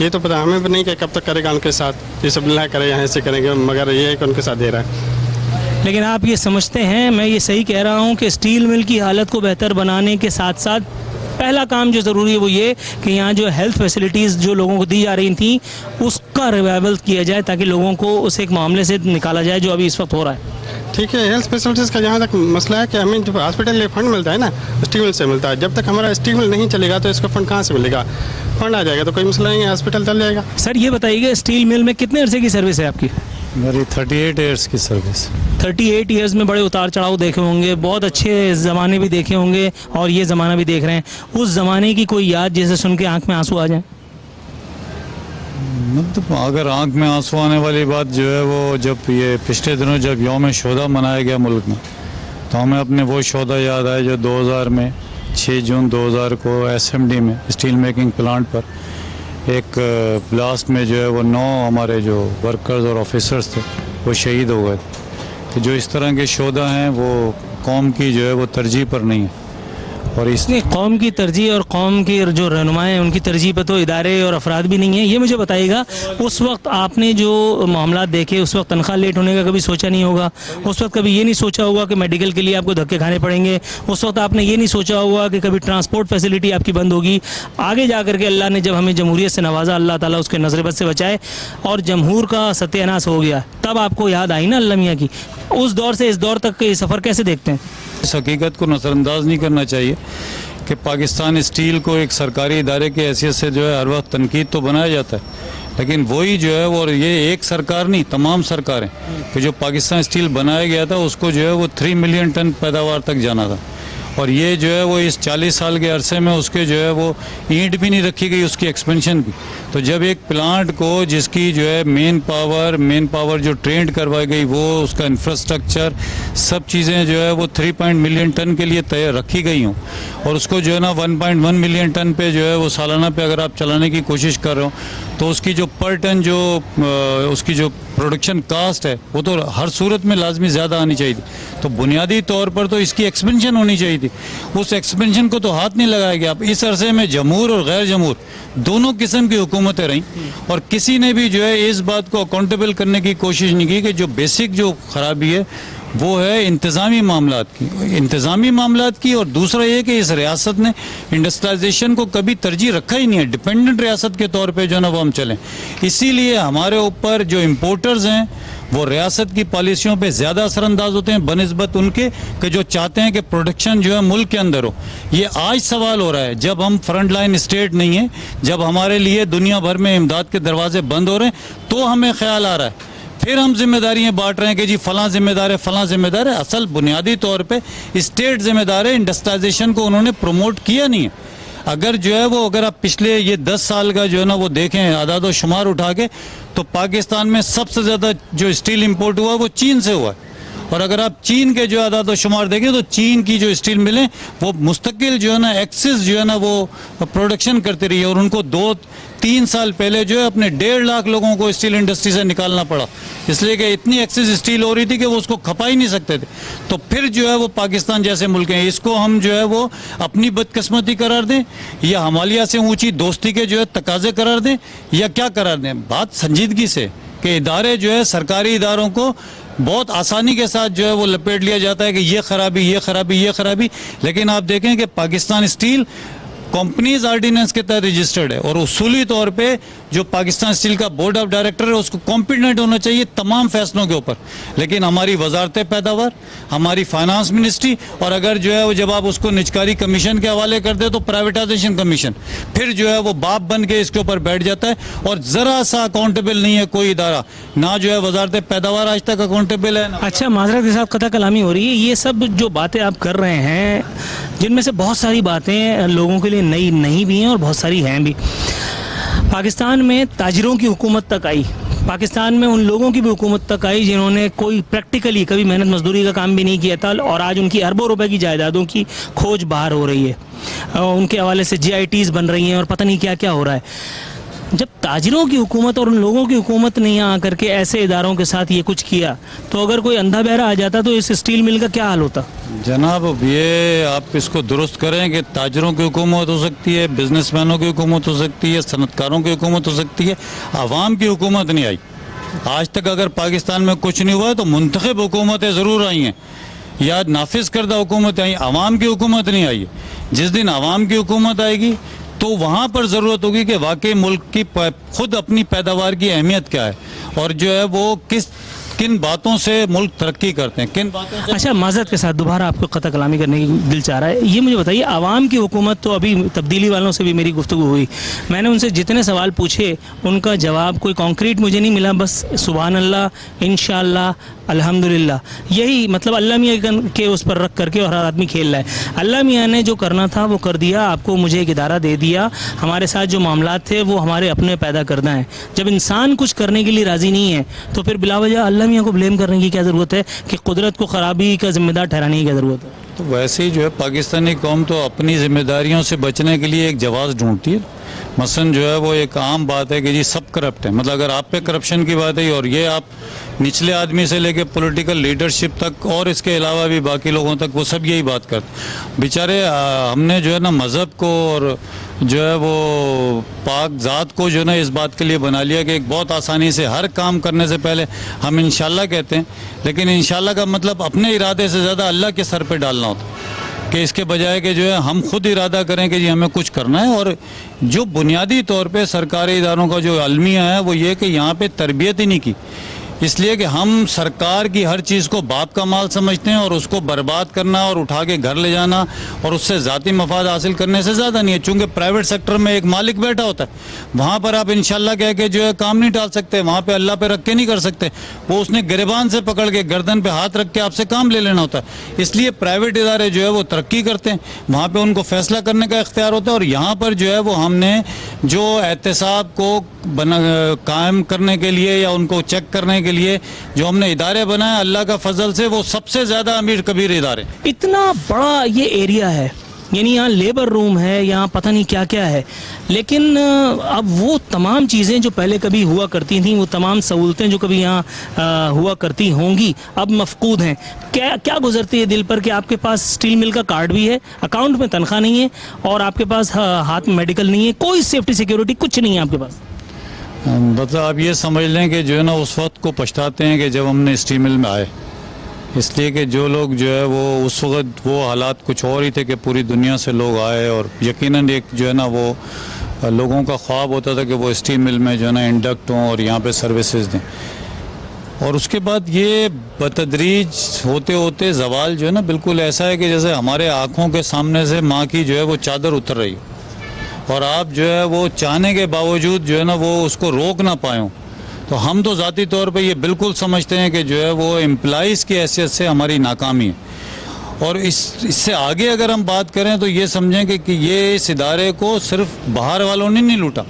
ये तो पता हमें भी नहीं कि कब तक करेगा उनके साथ, ये सब करे यहाँ से करेंगे, मगर ये है कि उनके साथ दे रहा है। लेकिन आप ये समझते हैं, मैं ये सही कह रहा हूँ कि स्टील मिल की हालत को बेहतर बनाने के साथ साथ पहला काम जो ज़रूरी है वो ये कि यहाँ जो हेल्थ फैसिलिटीज़ जो लोगों को दी जा रही थी उसका रिवाइवल किया जाए, ताकि लोगों को उस एक मामले से निकाला जाए जो अभी इस वक्त हो रहा है। ठीक है, हेल्थ फैसिलिटीज़ का जहाँ तक मसला है कि हमें जो हॉस्पिटल में फंड मिलता है ना, स्टील मिल से मिलता है, जब तक हमारा स्टील मिल नहीं चलेगा तो इसका फंड कहाँ से मिलेगा? फंड आ जाएगा तो कोई मसला नहीं है, हॉस्पिटल चल जाएगा। सर ये बताइएगा, स्टील मिल में कितने अरसे की सर्विस है आपकी? मेरी 38 ईयर्स की सर्विस। 38 ईयर्स में बड़े उतार चढ़ाव देखे होंगे, बहुत अच्छे ज़माने भी देखे होंगे और ये ज़माना भी देख रहे हैं। उस ज़माने की कोई याद जैसे सुन के आंख में आंसू आ जाए? मतलब अगर आंख में आंसू आने वाली बात जो है वो जब ये पिछले दिनों जब यौम शोदा मनाया गया मुल्क में, तो हमें अपने वो शोदा याद आए जो 2000 में 6 जून 2000 को SMD में स्टील मेकिंग प्लांट पर एक ब्लास्ट में जो है वो 9 हमारे जो वर्कर्स और ऑफिसर्स थे वो शहीद हो गए। तो जो इस तरह के शोदा हैं वो कौम की जो है वो तरजीह पर नहीं है, और इसलिए कौम की तरजीह और कौम की जो रहनुमाएँ हैं उनकी तरजीह पर तो इदारे और अफराद भी नहीं है। ये मुझे बताइएगा, उस वक्त आपने जो मामला देखे उस वक्त तनख्वाह लेट होने का कभी सोचा नहीं होगा? उस वक्त कभी ये नहीं सोचा होगा कि मेडिकल के लिए आपको धक्के खाने पड़ेंगे? उस वक्त आपने ये नहीं सोचा होगा कि कभी ट्रांसपोर्ट फैसिलिटी आपकी बंद होगी? आगे जा करके अल्लाह ने जब हमें जमहूरियत से नवाजा, अल्लाह ताला उसके नज़र बद से बचाए और जमहूर का सत्यानाश हो गया, तब आपको याद आई ना अल्लाह मियाँ की। उस दौर से इस दौर तक के सफ़र कैसे देखते हैं? इस हकीकत को नज़रअंदाज नहीं करना चाहिए कि पाकिस्तान स्टील को एक सरकारी इदारे की हैसियत से जो है हर वक्त तनकीद तो बनाया जाता है, लेकिन वही जो है वो, और ये एक सरकार नहीं तमाम सरकारें, कि जो पाकिस्तान स्टील बनाया गया था उसको जो है वो 3 मिलियन टन पैदावार तक जाना था, और ये जो है वो इस 40 साल के अरसे में उसके जो है वो ईंट भी नहीं रखी गई उसकी एक्सपेंशन की। तो जब एक प्लांट को जिसकी जो है मेन पावर जो ट्रेंड करवाई गई, वो उसका इंफ्रास्ट्रक्चर सब चीज़ें जो है वो 3 मिलियन टन के लिए तय रखी गई हों, और उसको जो है ना 1.1 मिलियन टन पे जो है वो सालाना पे अगर आप चलाने की कोशिश कर रहे हो, तो उसकी जो पर टन जो उसकी जो प्रोडक्शन कास्ट है वो तो हर सूरत में लाजमी ज़्यादा आनी चाहिए थी। तो बुनियादी तौर पर तो इसकी एक्सपेंशन होनी चाहिए थी, उस एक्सपेंशन को तो हाथ नहीं लगाया गया। अब इस अरसे में जमहूर और गैर जमहूर दोनों किस्म की हुकूमतें रहीं, और किसी ने भी जो है इस बात को अकाउंटेबल करने की कोशिश नहीं की कि जो बेसिक जो खराबी है वो है इंतज़ामी मामलात की, और दूसरा ये कि इस रियासत ने इंडस्ट्रियलाइजेशन को कभी तरजीह रखा ही नहीं है, डिपेंडेंट रियासत के तौर पे जो ना वो हम चलें। इसीलिए हमारे ऊपर जो इम्पोर्टर्स हैं वो रियासत की पॉलिसियों पे ज़्यादा असरअंदाज होते हैं बनिस्बत उनके कि जो चाहते हैं कि प्रोडक्शन जो है मुल्क के अंदर हो। ये आज सवाल हो रहा है जब हम फ्रंट लाइन स्टेट नहीं है, जब हमारे लिए दुनिया भर में इमदाद के दरवाजे बंद हो रहे हैं, तो हमें ख्याल आ रहा है, फिर हम जिम्मेदारियां बांट रहे हैं कि जी फलां जिम्मेदार है, फलां जिम्मेदार है। असल बुनियादी तौर पे स्टेट जिम्मेदार है, इंडस्ट्रियलाइजेशन को उन्होंने प्रमोट किया नहीं है। अगर आप पिछले ये 10 साल का जो है ना वो देखें आदाद व शुमार उठा के, तो पाकिस्तान में सबसे ज़्यादा जो स्टील इंपोर्ट हुआ वो चीन से हुआ है, اور اگر آپ چین کے جو اعداد و شمار دیکھیں تو چین کی جو اسٹیل ملیں وہ مستقل جو ہے نا ایکسس جو ہے نا وہ پروڈکشن کرتی رہی ہے، اور ان کو 2-3 سال پہلے جو ہے اپنے 1.5 لاکھ لوگوں کو اسٹیل انڈسٹری سے نکالنا پڑا، اس لیے کہ اتنی ایکسس اسٹیل ہو رہی تھی کہ وہ اس کو کھپا ہی نہیں سکتے تھے. تو پھر جو ہے وہ پاکستان جیسے ملک ہیں، اس کو ہم جو ہے وہ اپنی بدقسمتی قرار دیں یا ہمالیہ سے اونچی دوستی کے جو ہے تقاضے قرار دیں یا کیا قرار دیں؟ بات سنجیدگی سے کہ ادارے جو ہے سرکاری اداروں کو بہت آسانی کے ساتھ جو ہے وہ لپیٹ لیا جاتا ہے کہ یہ خرابی، یہ خرابی، یہ خرابی. لیکن آپ دیکھیں کہ پاکستان اسٹیل کمپنیز آرڈیننس کے تحت رجسٹرڈ ہے، اور اصولی طور پہ جو پاکستان اسٹیل کا بورڈ آف ڈائریکٹر ہے اس کو کمپیٹنٹ ہونا چاہیے تمام فیصلوں کے اوپر. لیکن ہماری وزارت پیداوار، ہماری فائنانس منسٹری، اور اگر جو ہے وہ جب آپ اس کو نجکاری کمیشن کے حوالے کر دیں تو پرائیویٹائزیشن کمیشن پھر جو ہے وہ باپ بن کے اس کے اوپر بیٹھ جاتا ہے، اور ذرا سا اکاؤنٹیبل نہیں ہے کوئی ادارہ، نہ جو ہے وزارت پیداوار آج تک اکاؤنٹیبل ہے. اچھا، معذرت کے ساتھ قطع کلامی ہو رہی ہے. یہ سب جو باتیں آپ کر رہے ہیں جن میں سے بہت ساری باتیں لوگوں کے لیے نئی نہیں بھی ہیں اور بہت ساری ہیں بھی. پاکستان میں تاجروں کی حکومت تک آئی، پاکستان میں ان لوگوں کی بھی حکومت تک آئی جنہوں نے کوئی پریکٹیکلی کبھی محنت مزدوری کا کام بھی نہیں کیا تھا، اور آج ان کی اربوں روپے کی جائیدادوں کی کھوج باہر ہو رہی ہے، ان کے حوالے سے GITs بن رہی ہیں اور پتہ نہیں کیا کیا ہو رہا ہے. جب تاجروں کی حکومت اور ان لوگوں کی حکومت نے یہاں آ کر کے ایسے اداروں کے ساتھ یہ کچھ کیا، تو اگر کوئی اندھا بہرا آ جاتا تو اس اسٹیل مل کا کیا حال ہوتا؟ جناب یہ آپ اس کو درست کریں کہ تاجروں کی حکومت ہو سکتی ہے، بزنس مینوں کی حکومت ہو سکتی ہے، صنعت کاروں کی حکومت ہو سکتی ہے، عوام کی حکومت نہیں آئی. آج تک اگر پاکستان میں کچھ نہیں ہوا تو منتخب حکومتیں ضرور آئی ہیں یا نافذ کردہ حکومتیں آئی، عوام کی حکومت نہیں آئی ہے. جس دن عوام کی حکومت آئے گی تو وہاں پر ضرورت ہوگی کہ واقعی ملک کی خود اپنی پیداوار کی اہمیت کیا ہے، اور جو ہے وہ کن باتوں سے ملک ترقی کرتے ہیں، کن باتوں سے. اچھا، معذرت کے ساتھ دوبارہ آپ کو قطع کلامی کرنے کی دل چاہ رہا ہے. یہ مجھے بتائیے، عوام کی حکومت تو ابھی تبدیلی والوں سے بھی میری گفتگو ہوئی، میں نے ان سے جتنے سوال پوچھے ان کا جواب کوئی کانکریٹ مجھے نہیں ملا، بس سبحان اللہ، انشاءاللہ، الحمدللہ، یہی مطلب اللہ میاں کے اس پر رکھ کر کے اور ہر آدمی کھیل رہا ہے. اللہ میاں نے جو کرنا تھا وہ کر دیا، آپ کو مجھے ایک ادارہ دے دیا، ہمارے ساتھ جو معاملات تھے وہ ہمارے اپنے پیدا کردہ ہیں. جب انسان کچھ کرنے کے لیے راضی نہیں ہے تو پھر بلا وجہ اللہ میاں کو بلیم کرنے کی کیا ضرورت ہے کہ قدرت کو خرابی کا ذمہ دار ٹھہرانے کی کیا ضرورت ہے؟ تو ویسے ہی جو ہے پاکستانی قوم تو اپنی ذمہ داریوں سے بچنے کے لیے ایک جواز ڈھونڈتی ہے. مثلا جو ہے وہ ایک عام بات ہے کہ جی سب کرپٹ ہیں، مطلب اگر آپ پہ کرپشن کی بات ہے اور یہ آپ نچلے آدمی سے لے کے پولیٹیکل لیڈرشپ تک اور اس کے علاوہ بھی باقی لوگوں تک وہ سب یہی بات کرتے. بیچارے ہم نے جو ہے نا مذہب کو اور جو ہے وہ پاک ذات کو جو ہے نا اس بات کے لیے بنا لیا کہ ایک بہت آسانی سے ہر کام کرنے سے پہلے ہم انشاءاللہ کہتے ہیں، لیکن انشاءاللہ کا مطلب اپنے ارادے سے زیادہ اللہ کے سر پہ ڈالنا ہوتا کہ اس کے بجائے کہ جو ہے ہم خود ارادہ کریں کہ جی ہمیں کچھ کرنا ہے. اور جو بنیادی طور پہ سرکاری اداروں کا جو المیہ ہے وہ یہ کہ یہاں پہ تربیت ہی نہیں کی، اس لیے کہ ہم سرکار کی ہر چیز کو باپ کا مال سمجھتے ہیں اور اس کو برباد کرنا اور اٹھا کے گھر لے جانا اور اس سے ذاتی مفاد حاصل کرنے سے زیادہ نہیں ہے. چونکہ پرائیویٹ سیکٹر میں ایک مالک بیٹھا ہوتا ہے، وہاں پر آپ انشاءاللہ کہہ کے جو ہے کام نہیں ڈال سکتے، وہاں پہ اللہ پہ رکھ کے نہیں کر سکتے، وہ اس نے گریبان سے پکڑ کے گردن پہ ہاتھ رکھ کے آپ سے کام لے لینا ہوتا ہے. اس لیے پرائیویٹ ادارے جو ہے وہ ترقی کرتے ہیں، وہاں پہ ان کو فیصلہ کرنے کا اختیار ہوتا ہے. اور یہاں پر جو ہے وہ ہم نے جو احتساب کو قائم کرنے کے لیے یا ان کو چیک کرنے کے لیے جو ہم نے ادارے بنائے، اللہ کا فضل سے وہ سب سے زیادہ امیر کبیر ادارے. اتنا بڑا یہ ایریا ہے، یعنی یہاں لیبر روم ہے، یہاں پتہ نہیں کیا کیا ہے، لیکن اب وہ تمام چیزیں جو پہلے کبھی ہوا کرتی تھیں، وہ تمام سہولتیں جو کبھی یہاں ہوا کرتی ہوں گی اب مفقود ہیں. کیا گزرتی ہے دل پر کہ آپ کے پاس اسٹیل مل کا کارڈ بھی ہے، اکاؤنٹ میں تنخواہ نہیں ہے، اور آپ کے پاس ہاتھ میں میڈیکل نہیں ہے، کوئی سیفٹی سیکیورٹی کچھ نہیں ہے آپ کے پاس؟ مطلب آپ یہ سمجھ لیں کہ جو ہے نا اس وقت کو پچھتاتے ہیں کہ جب ہم نے اسٹیل مل میں آئے، اس لیے کہ جو لوگ جو ہے وہ اس وقت وہ حالات کچھ اور ہی تھے کہ پوری دنیا سے لوگ آئے، اور یقیناً ایک جو ہے نا وہ لوگوں کا خواب ہوتا تھا کہ وہ اسٹیل مل میں جو ہے نا انڈکٹ ہوں اور یہاں پہ سروسز دیں. اور اس کے بعد یہ بتدریج ہوتے ہوتے زوال جو ہے نا بالکل ایسا ہے کہ جیسے ہمارے آنکھوں کے سامنے سے ماں کی جو ہے وہ چادر اتر رہی ہو، اور آپ جو ہے وہ چاہنے کے باوجود جو ہے نا وہ اس کو روک نہ پائے ہوں. تو ہم تو ذاتی طور پہ یہ بالکل سمجھتے ہیں کہ جو ہے وہ امپلائیز کی حیثیت سے ہماری ناکامی ہے. اور اس سے آگے اگر ہم بات کریں تو یہ سمجھیں کہ یہ اس ادارے کو صرف باہر والوں نے نہیں لوٹا،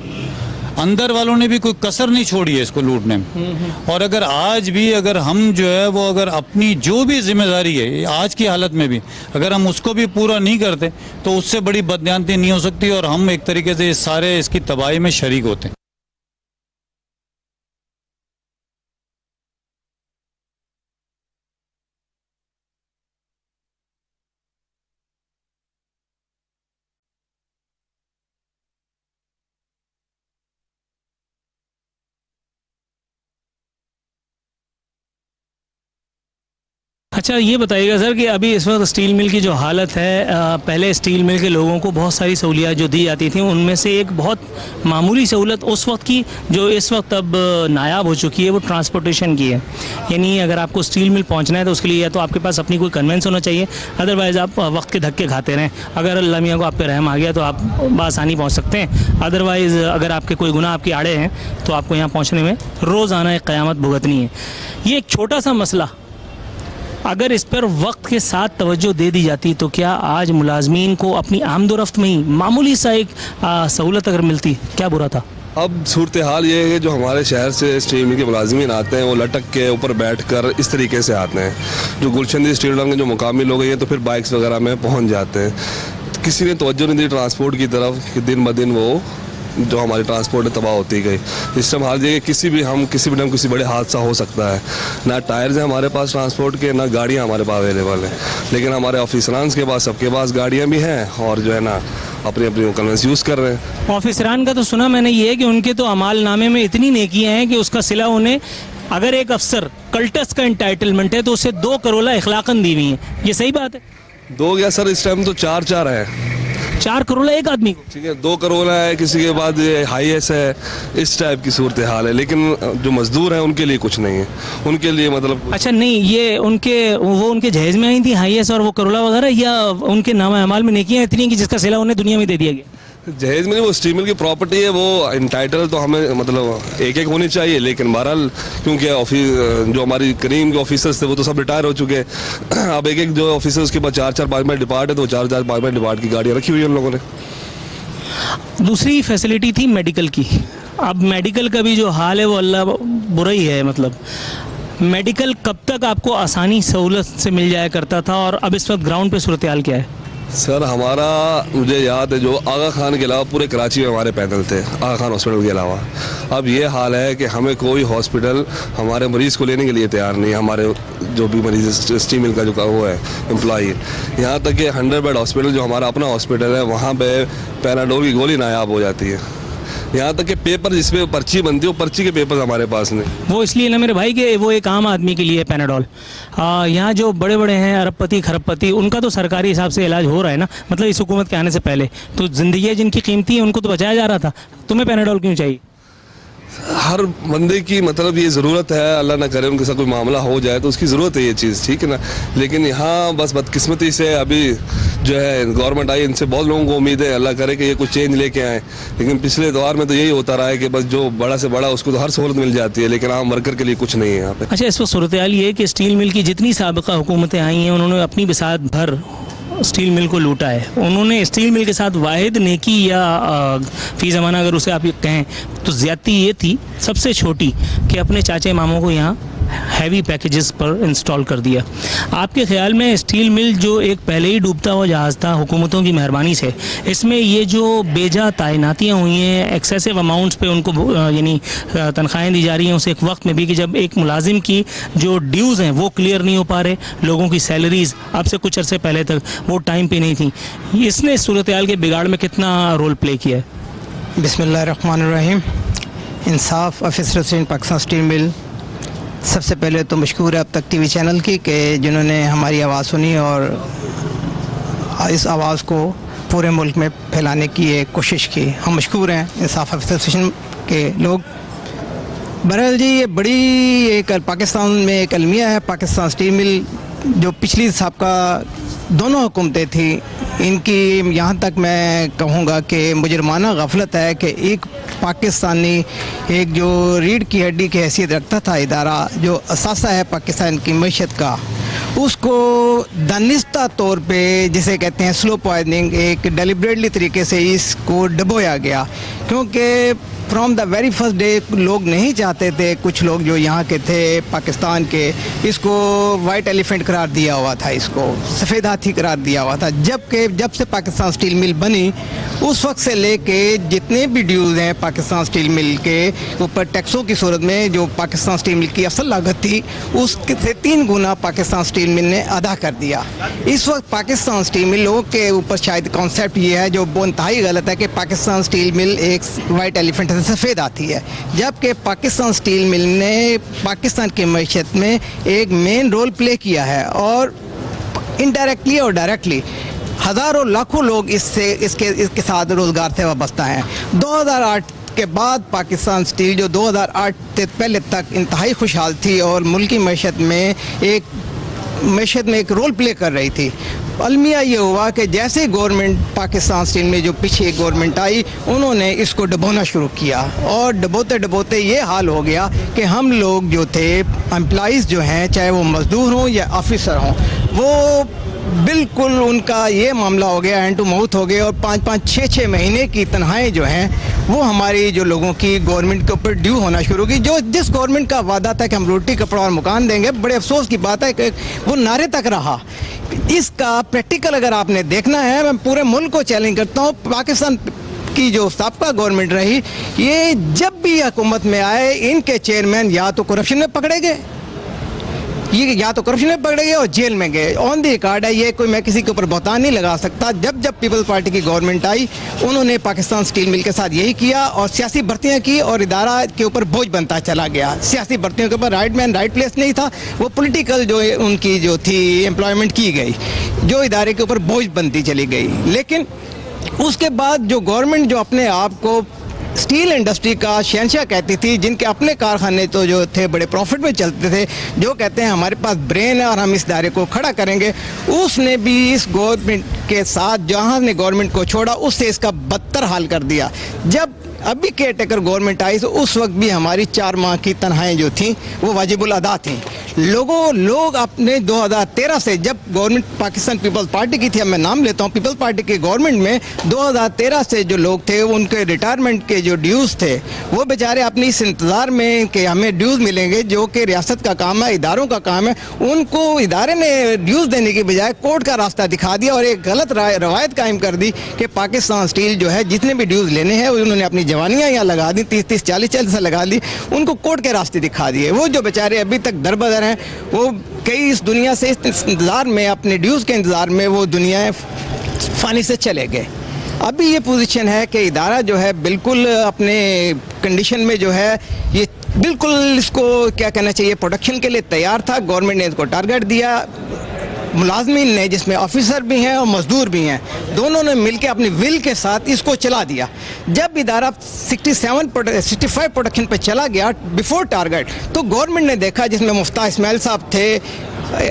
अंदर वालों ने भी कोई कसर नहीं छोड़ी है इसको लूटने में। और अगर आज भी अगर हम जो है वो अगर अपनी जो भी जिम्मेदारी है आज की हालत में भी अगर हम उसको भी पूरा नहीं करते तो उससे बड़ी बदयांती नहीं हो सकती और हम एक तरीके से सारे इसकी तबाही में शरीक होते हैं। अच्छा ये बताइएगा सर कि अभी इस वक्त स्टील मिल की जो हालत है, पहले स्टील मिल के लोगों को बहुत सारी सहूलियात जो दी जाती थी उनमें से एक बहुत मामूली सहूलत उस वक्त की जो इस वक्त अब नायाब हो चुकी है वो ट्रांसपोर्टेशन की है। यानी अगर आपको स्टील मिल पहुंचना है तो उसके लिए या तो आपके पास अपनी कोई कन्वेंस होना चाहिए, अदरवाइज़ आप वक्त के धक्के खाते रहें। अगर अल्लाह मियाँ को आप पे रहम आ गया तो आप बआसानी पहुँच सकते हैं, अदरवाइज़ अगर आपके कोई गुनाह आपके आड़े हैं तो आपको यहाँ पहुँचने में रोज़ाना एक क़यामत भुगतनी है। ये एक छोटा सा मसला अगर इस पर वक्त के साथ तवज्जो दे दी जाती तो क्या आज मुलाजमीन को अपनी आमदोरफ्त में ही मामूली सा एक सहूलत अगर मिलती, क्या बुरा था। अब सूरत हाल ये है कि जो हमारे शहर से स्टील मिल के मुलाजमीन आते हैं वो लटक के ऊपर बैठ कर इस तरीके से आते हैं। जो गुलशंदी स्टील मिल के जो मुकामी लोग हैं तो फिर बाइक्स वगैरह में पहुंच जाते हैं। किसी ने तवज्जो नहीं दी ट्रांसपोर्ट की तरफ कि दिन ब दिन वो जो हमारी ट्रांसपोर्ट तबाह होती गई। इस टाइम हाल ये किसी भी टाइम किसी बड़े हादसा हो सकता है। ना टायर्स हैं हमारे पास ट्रांसपोर्ट के, ना गाड़ियाँ हमारे पास अवेलेबल हैं, लेकिन हमारे ऑफिसरान के पास सबके पास गाड़ियाँ भी हैं और जो है ना अपनी अपनी कन्वेंस यूज़ कर रहे हैं। ऑफिसरान का तो सुना मैंने ये है कि उनके तो अमाल नामे में इतनी नेकियां हैं कि उसका सिला उन्हें, अगर एक अफसर कल्टस का इंटाइटलमेंट है तो उसे 2 करोड़ इखलाकन दी हुई है। ये सही बात है? 2 क्या सर, इस टाइम तो 4 है। 4 करोड़ एक आदमी को, ठीक है, 2 करोड़ है, किसी के बाद हाईएस्ट है, इस टाइप की सूरत हाल है। लेकिन जो मजदूर हैं उनके लिए कुछ नहीं है, उनके लिए मतलब। अच्छा नहीं, ये उनके जहेज में आई थी हाईएस्ट और वो करोड़ा वगैरह, या उनके नामा अमाल में नेकियां इतनी हैं कि जिसका सिला उन्हें दुनिया में दे दिया गया? जहेज में नहीं, वो स्टील मिल की प्रॉपर्टी है, वो इंटाइटल तो हमें मतलब एक होनी चाहिए। लेकिन बहरहाल क्योंकि ऑफिस जो हमारी करीम के ऑफिसर्स थे वो तो सब रिटायर हो चुके हैं। अब एक जो ऑफिसर्स के पास 4 5 डिपार्ट है तो 4 5 डिपार्ट की गाड़ियाँ रखी हुई है उन लोगों ने। दूसरी फैसिलिटी थी मेडिकल की। अब मेडिकल का भी जो हाल है वो अल्लाह बुरा ही है। मतलब मेडिकल कब तक आपको आसानी सहूलत से मिल जाया करता था और अब इस वक्त ग्राउंड पे सूरत हाल क्या है? सर हमारा मुझे याद है जो आगा खान के अलावा पूरे कराची में हमारे पैदल थे, आगा खान हॉस्पिटल के अलावा। अब ये हाल है कि हमें कोई हॉस्पिटल हमारे मरीज़ को लेने के लिए तैयार नहीं है। हमारे जो भी मरीज़ स्टील मिल का जो वो है एम्प्लॉई, यहाँ तक कि 100 बेड हॉस्पिटल जो हमारा अपना हॉस्पिटल है वहाँ पे पैराडोल की गोली नायाब हो जाती है। यहाँ तक कि पेपर जिसमें पर्ची बनती है वो पर्ची के पेपर हमारे पास नहीं। वो इसलिए ना मेरे भाई कि वो एक आम आदमी के लिए पैनाडोल, यहाँ जो बड़े बड़े हैं अरबपति खरबपति उनका तो सरकारी हिसाब से इलाज हो रहा है ना। मतलब इस हुकूमत के आने से पहले तो ज़िंदगी जिनकी कीमती है उनको तो बचाया जा रहा था। तुम्हें पैनाडोल क्यों चाहिए? हर बंदे की मतलब ये ज़रूरत है, अल्लाह ना करे उनके साथ कोई मामला हो जाए तो उसकी ज़रूरत है ये चीज़, ठीक है ना। लेकिन यहाँ बस बदकिस्मती से अभी जो है गवर्नमेंट आई, इनसे बहुत लोगों को उम्मीद है अल्लाह करे कि ये कुछ चेंज लेके आए। लेकिन पिछले दौर में तो यही होता रहा है कि बस जो बड़ा से बड़ा उसको तो हर सहूलत मिल जाती है, लेकिन आम वर्कर के लिए कुछ नहीं है यहाँ पे। अच्छा, इस वक्त सूरत हाल ये है कि स्टील मिल की जितनी साबिका हुकूमतें आई हैं उन्होंने अपनी बिसात भर स्टील मिल को लूटा है। उन्होंने स्टील मिल के साथ वाहिद नेकी या फी ज़माना अगर उसे आप ये कहें तो ज़्यादती ये थी सबसे छोटी कि अपने चाचे मामों को यहाँ हैवी पैकेजेस पर इंस्टॉल कर दिया। आपके ख्याल में स्टील मिल जो एक पहले ही डूबता हुआ जहाज़ था हुकूमतों की मेहरबानी से, इसमें ये जो बेजा तैनातियाँ हुई हैं, एक्सेसिव अमाउंट्स पे उनको यानी तनख्वाहें दी जा रही हैं उस एक वक्त में भी कि जब एक मुलाजिम की जो ड्यूज़ हैं वो क्लियर नहीं हो पा रहे, लोगों की सैलरीज़ अब से कुछ अरसे पहले तक वो टाइम पे नहीं थी, इसने सूरत हाल के बिगाड़ में कितना रोल प्ले किया है? बिस्मिल्लाहिर्रहमानिर्रहीम। इंसाफ ऑफिसर पाकिस्तान स्टील मिल, सबसे पहले तो मशकूर है अब तक टीवी चैनल की कि जिन्होंने हमारी आवाज़ सुनी और इस आवाज़ को पूरे मुल्क में फैलाने की एक कोशिश की। हम मशकूर हैं इंसाफ एसोसिएशन के लोग। बहरहाल जी ये बड़ी एक पाकिस्तान में एक अलमिया है। पाकिस्तान स्टील मिल जो पिछली साबका दोनों हुकूमतें थी इनकी यहाँ तक मैं कहूँगा कि मुजरमाना गफलत है कि एक पाकिस्तानी एक जो रीढ़ की हड्डी की हैसियत रखता था इदारा जो असासा है पाकिस्तान की मईशत का, उसको दानिस्ता तौर पे जिसे कहते हैं स्लो पॉइजनिंग, एक डेलिब्रेटली तरीके से इसको डुबोया गया, क्योंकि from the very first day लोग नहीं चाहते थे, कुछ लोग जो यहाँ के थे पाकिस्तान के, इसको वाइट एलिफेंट करार दिया हुआ था, इसको सफ़ेद हाथी करार दिया हुआ था। जब से पाकिस्तान स्टील मिल बनी उस वक्त से लेके जितने भी ड्यूज़ हैं पाकिस्तान स्टील मिल के ऊपर टैक्सों की सूरत में, जो पाकिस्तान स्टील मिल की असल लागत थी उससे 3 गुना पाकिस्तान स्टील मिल ने अदा कर दिया। इस वक्त पाकिस्तान स्टील मिल लोगों के ऊपर शायद कॉन्सेप्ट ये है जो इंतहाई गलत है कि पाकिस्तान स्टील मिल एक वाइट एलिफेंट सफ़ेद आती है, जबकि पाकिस्तान स्टील मिल ने पाकिस्तान की मईशत में एक मेन रोल प्ले किया है और इनडायरेक्टली और डायरेक्टली हज़ारों लाखों लोग इसके साथ रोज़गार से वाबस्ता हैं। 2008 के बाद पाकिस्तान स्टील जो 2008 से पहले तक इंतहाई खुशहाल थी और मुल्की मईशत में एक रोल प्ले कर रही थी। अलमिया ये हुआ कि जैसे गवर्नमेंट पाकिस्तान स्टील में जो पीछे गवर्नमेंट आई उन्होंने इसको डुबोना शुरू किया और डुबोते डुबोते ये हाल हो गया कि हम लोग जो थे एम्प्लॉइज़ जो हैं, चाहे वो मज़दूर हों या ऑफिसर हों, वो बिल्कुल उनका ये मामला हो गया, हैंड टू माउथ हो गया और 5-5, 6-6 महीने की तनख्वाहें जो हैं वो हमारी जो लोगों की गवर्नमेंट के ऊपर ड्यू होना शुरू की। जो जिस गवर्नमेंट का वादा था कि हम रोटी कपड़ा और मकान देंगे, बड़े अफसोस की बात है कि वो नारे तक रहा। इसका प्रैक्टिकल अगर आपने देखना है, मैं पूरे मुल्क को चैलेंज करता हूँ, पाकिस्तान की जो साबका गवर्नमेंट रही, ये जब भी हुकूमत में आए इनके चेयरमैन या तो करप्शन में पकड़े गए, और जेल में गए। ऑन दी रिकॉर्ड है ये, कोई मैं किसी के ऊपर बहतान नहीं लगा सकता। जब पीपल्स पार्टी की गवर्नमेंट आई उन्होंने पाकिस्तान स्टील मिल के साथ यही किया और सियासी भर्तियां की और इदारा के ऊपर बोझ बनता चला गया। सियासी भर्तियों के ऊपर राइट मैन राइट प्लेस नहीं था, वो पॉलिटिकल जो उनकी जो थी एम्प्लॉयमेंट की गई, जो इदारे के ऊपर बोझ बनती चली गई। लेकिन उसके बाद जो गवर्नमेंट जो अपने आप को स्टील इंडस्ट्री का शहंशाह कहती थी, जिनके अपने कारखाने तो जो थे बड़े प्रॉफिट में चलते थे, जो कहते हैं हमारे पास ब्रेन है और हम इस इदारे को खड़ा करेंगे, उसने भी इस गवर्नमेंट के साथ जहां ने गवर्नमेंट को छोड़ा उससे इसका बदतर हाल कर दिया। जब अभी केयर टेकर गवर्नमेंट आई तो उस वक्त भी हमारी 4 माह की तनख्वाहें जो थीं वो वाजिबुल अदा थीं। लोग अपने 2013 से, जब गवर्नमेंट पाकिस्तान पीपल्स पार्टी की थी, अब मैं नाम लेता हूँ, पीपल्स पार्टी के गवर्नमेंट में 2013 से जो लोग थे उनके रिटायरमेंट के जो ड्यूज़ थे वो बेचारे अपनी इस इंतज़ार में कि हमें ड्यूज़ मिलेंगे, जो कि रियासत का काम है, इदारों का काम है, उनको इदारे ने ड्यूज़ देने की बजाय कोर्ट का रास्ता दिखा दिया और एक गलत रवायत कायम कर दी कि पाकिस्तान स्टील जो है जितने भी ड्यूज़ लेने हैं उन्होंने अपनी जवानियाँ यहाँ लगा दी, 30-30, 40-40 से लगा दी, उनको कोर्ट के रास्ते दिखा दिए। वो जो बेचारे अभी तक दरबदर हैं, वो कई इस दुनिया से इस इंतज़ार में, अपने ड्यूज़ के इंतज़ार में वो दुनिया फानी से चले गए। अभी ये पोजीशन है कि इदारा जो है बिल्कुल अपने कंडीशन में जो है ये बिल्कुल इसको क्या कहना चाहिए प्रोडक्शन के लिए तैयार था। गवर्नमेंट ने इसको टारगेट दिया, मुलाजमीन ने जिसमें ऑफिसर भी हैं और मजदूर भी हैं, दोनों ने मिलकर अपनी विल के साथ इसको चला दिया। जब इदारा 65 प्रोडक्शन पे चला गया बिफोर टारगेट, तो गवर्नमेंट ने देखा, जिसमें मुफ्ता इस्माइल साहब थे,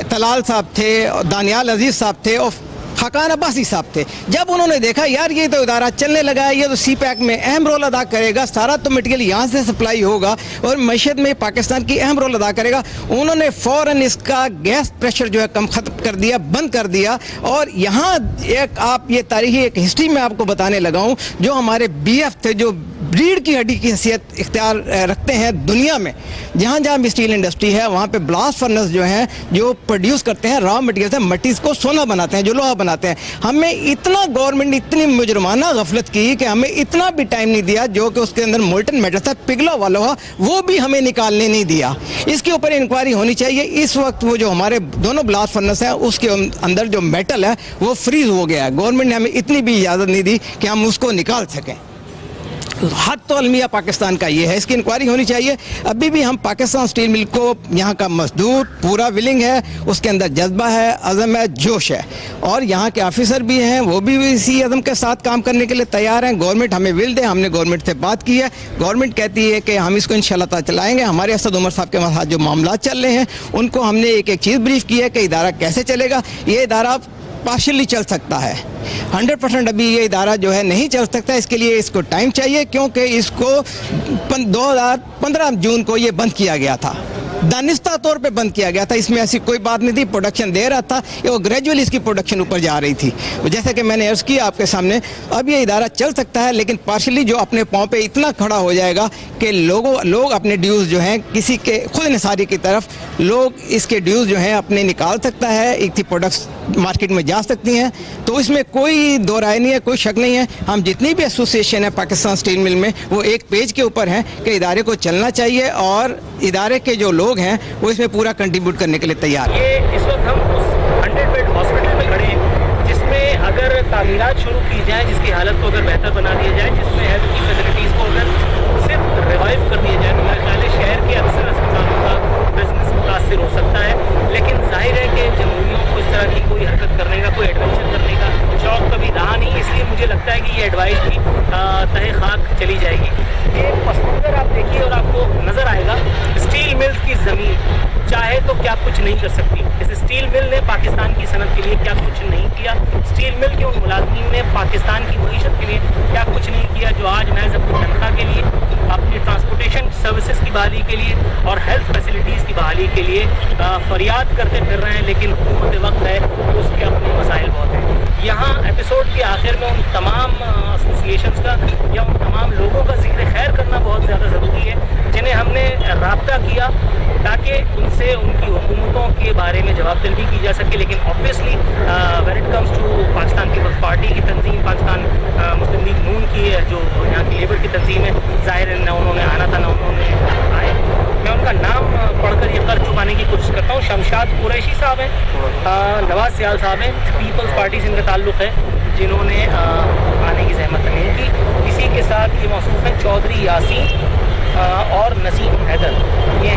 तलाल साहब थे, दानियाल अजीज़ साहब थे और खाकान अब्बासी साहब थे, जब उन्होंने देखा यार ये तो इदारा चलने लगा है, ये तो सी पैक में अहम रोल अदा करेगा, सारा तो मटेरियल यहाँ से सप्लाई होगा और मईशत में पाकिस्तान की अहम रोल अदा करेगा, उन्होंने फ़ौरन इसका गैस प्रेशर जो है कम खत्म कर दिया, बंद कर दिया। और यहाँ एक आप ये तारीखी एक हिस्ट्री में आपको बताने लगा हूँ, जो हमारे BF थे, जो रीढ़ की हड्डी की हैसियत इख्तियार रखते हैं दुनिया में, जहाँ जहाँ भी स्टील इंडस्ट्री है वहाँ पे ब्लास्ट फर्नेस जो हैं जो प्रोड्यूस करते हैं रॉ मटेरियल से, मट्टीज़ को सोना बनाते हैं, जो लोहा बनाते हैं। हमें इतना गवर्नमेंट ने इतनी मुजरमाना गफलत की कि हमें इतना भी टाइम नहीं दिया, जो कि उसके अंदर मोल्टन मेटल था, पिघला हुआ लोहा, वो भी हमें निकालने नहीं दिया। इसके ऊपर इंक्वायरी होनी चाहिए। इस वक्त वो जो हमारे दोनों ब्लास्ट फर्नेस हैं उसके अंदर जो मेटल है वो फ्रीज हो गया है। गवर्नमेंट ने हमें इतनी भी इजाज़त नहीं दी कि हम उसको निकाल सकें। हद तो अलमिया पाकिस्तान का ये है, इसकी इंक्वायरी होनी चाहिए। अभी भी हम पाकिस्तान स्टील मिल को, यहाँ का मजदूर पूरा विलिंग है, उसके अंदर जज्बा है, अज़म है, जोश है, और यहाँ के ऑफिसर भी हैं, वो भी इसी अज़म के साथ काम करने के लिए तैयार हैं। गवर्नमेंट हमें विल दे, हमने गवर्नमेंट से बात की है, गवर्नमेंट कहती है कि हम इसको इंशाल्लाह ताला चलाएंगे। हमारे असद उमर साहब के साथ जो मामला चल रहे हैं उनको हमने एक एक चीज़ ब्रीफ की है कि इदारा कैसे चलेगा। ये इदारा पार्शियली चल सकता है, 100% अभी ये इदारा जो है नहीं चल सकता, इसके लिए इसको टाइम चाहिए, क्योंकि इसको 2015 जून को ये बंद किया गया था। दानिस्ता तौर पे बंद किया गया था। इसमें ऐसी कोई बात नहीं थी, प्रोडक्शन दे रहा था, ये वो ग्रेजुअली इसकी प्रोडक्शन ऊपर जा रही थी। जैसे कि मैंने अर्ज़ किया आपके सामने, अब ये इदारा चल सकता है, लेकिन पार्शली जो अपने पाँव पे इतना खड़ा हो जाएगा कि लोग अपने ड्यूज़ जो हैं किसी के खुद निसारी की तरफ लोग इसके ड्यूज़ जो हैं अपने निकाल सकता है, एक थी प्रोडक्ट्स मार्केट में जा सकती हैं, तो इसमें कोई दो राय नहीं है, कोई शक नहीं है। हम जितनी भी एसोसिएशन है पाकिस्तान स्टील मिल में, वो एक पेज के ऊपर हैं कि इदारे को चलना चाहिए और इदारे के जो लोग हैं वो इसमें पूरा कंट्रीब्यूट करने के लिए तैयार हैं। ये इस वक्त हम उस 100 बेड हॉस्पिटल में खड़े हैं जिसमें अगर तामीरात शुरू की जाए, जिसकी हालत को अगर बेहतर बना दिया जाए, जिसमें हेल्थ की फैसिलिटीज़ को अगर सिर्फ रिवाइव कर दिया जाए, तो मेरा ख्याल है शहर के अक्सर अस्पतालों का बिजनेस मुतासर हो सकता है। लेकिन जाहिर है कि जमहूरियों को इस तरह की कोई हरकत करने का, कोई एडवेंचर करने का शौक कभी रहा नहीं, इसलिए मुझे लगता है कि ये एडवाइस भी तहे खाक चली जाएगी। ये पस मंज़र आप देखिए और आपको नज़र आएगा, स्टील मिल्स की ज़मीन चाहे तो क्या कुछ नहीं कर सकती। इस स्टील मिल ने पाकिस्तान की सनत के लिए क्या कुछ नहीं किया, स्टील मिल के उन मुलाज़मीन ने पाकिस्तान की मईशत के लिए क्या कुछ नहीं किया, जो आज महज अपनी तनख्वाह के लिए, अपनी ट्रांसपोर्टेशन सर्विसेज की बहाली के लिए और हेल्थ फैसिलिटीज़ की बहाली के लिए फरियाद करते फिर रहे हैं। लेकिन हुकूमत वक्त है तो उसके अपने मसाइल बहुत हैं। यहाँ एपिसोड के आखिर में उन तमाम एसोसिएशंस का या उन तमाम लोगों का जिक्र खैर करना बहुत ज़्यादा ज़रूरी है जिन्हें हमने राब्ता किया ताकि उनसे उनकी हुकूमतों के बारे में जवाब तलबी की जा सके। लेकिन obviously when it comes to Pakistan Peoples Party की तंजीम, पाकिस्तान मुस्लिम लीग नून की जो यहाँ की लेबर की तंजीम है, ज़ाहिर है न उन्होंने आना था न उन्होंने आए। मैं उनका नाम पढ़कर ये कर चुकाने की कोशिश करता हूँ। शमशाद कुरैशी साहब हैं, नवाज सियाल साहब हैं, पीपल्स पार्टी से इनका ताल्लुक़ है, जिन्होंने आने की जहमत नहीं की। इसी के साथ ये मौसूफ हैं चौधरी यासीन और नसीम हैदर, ये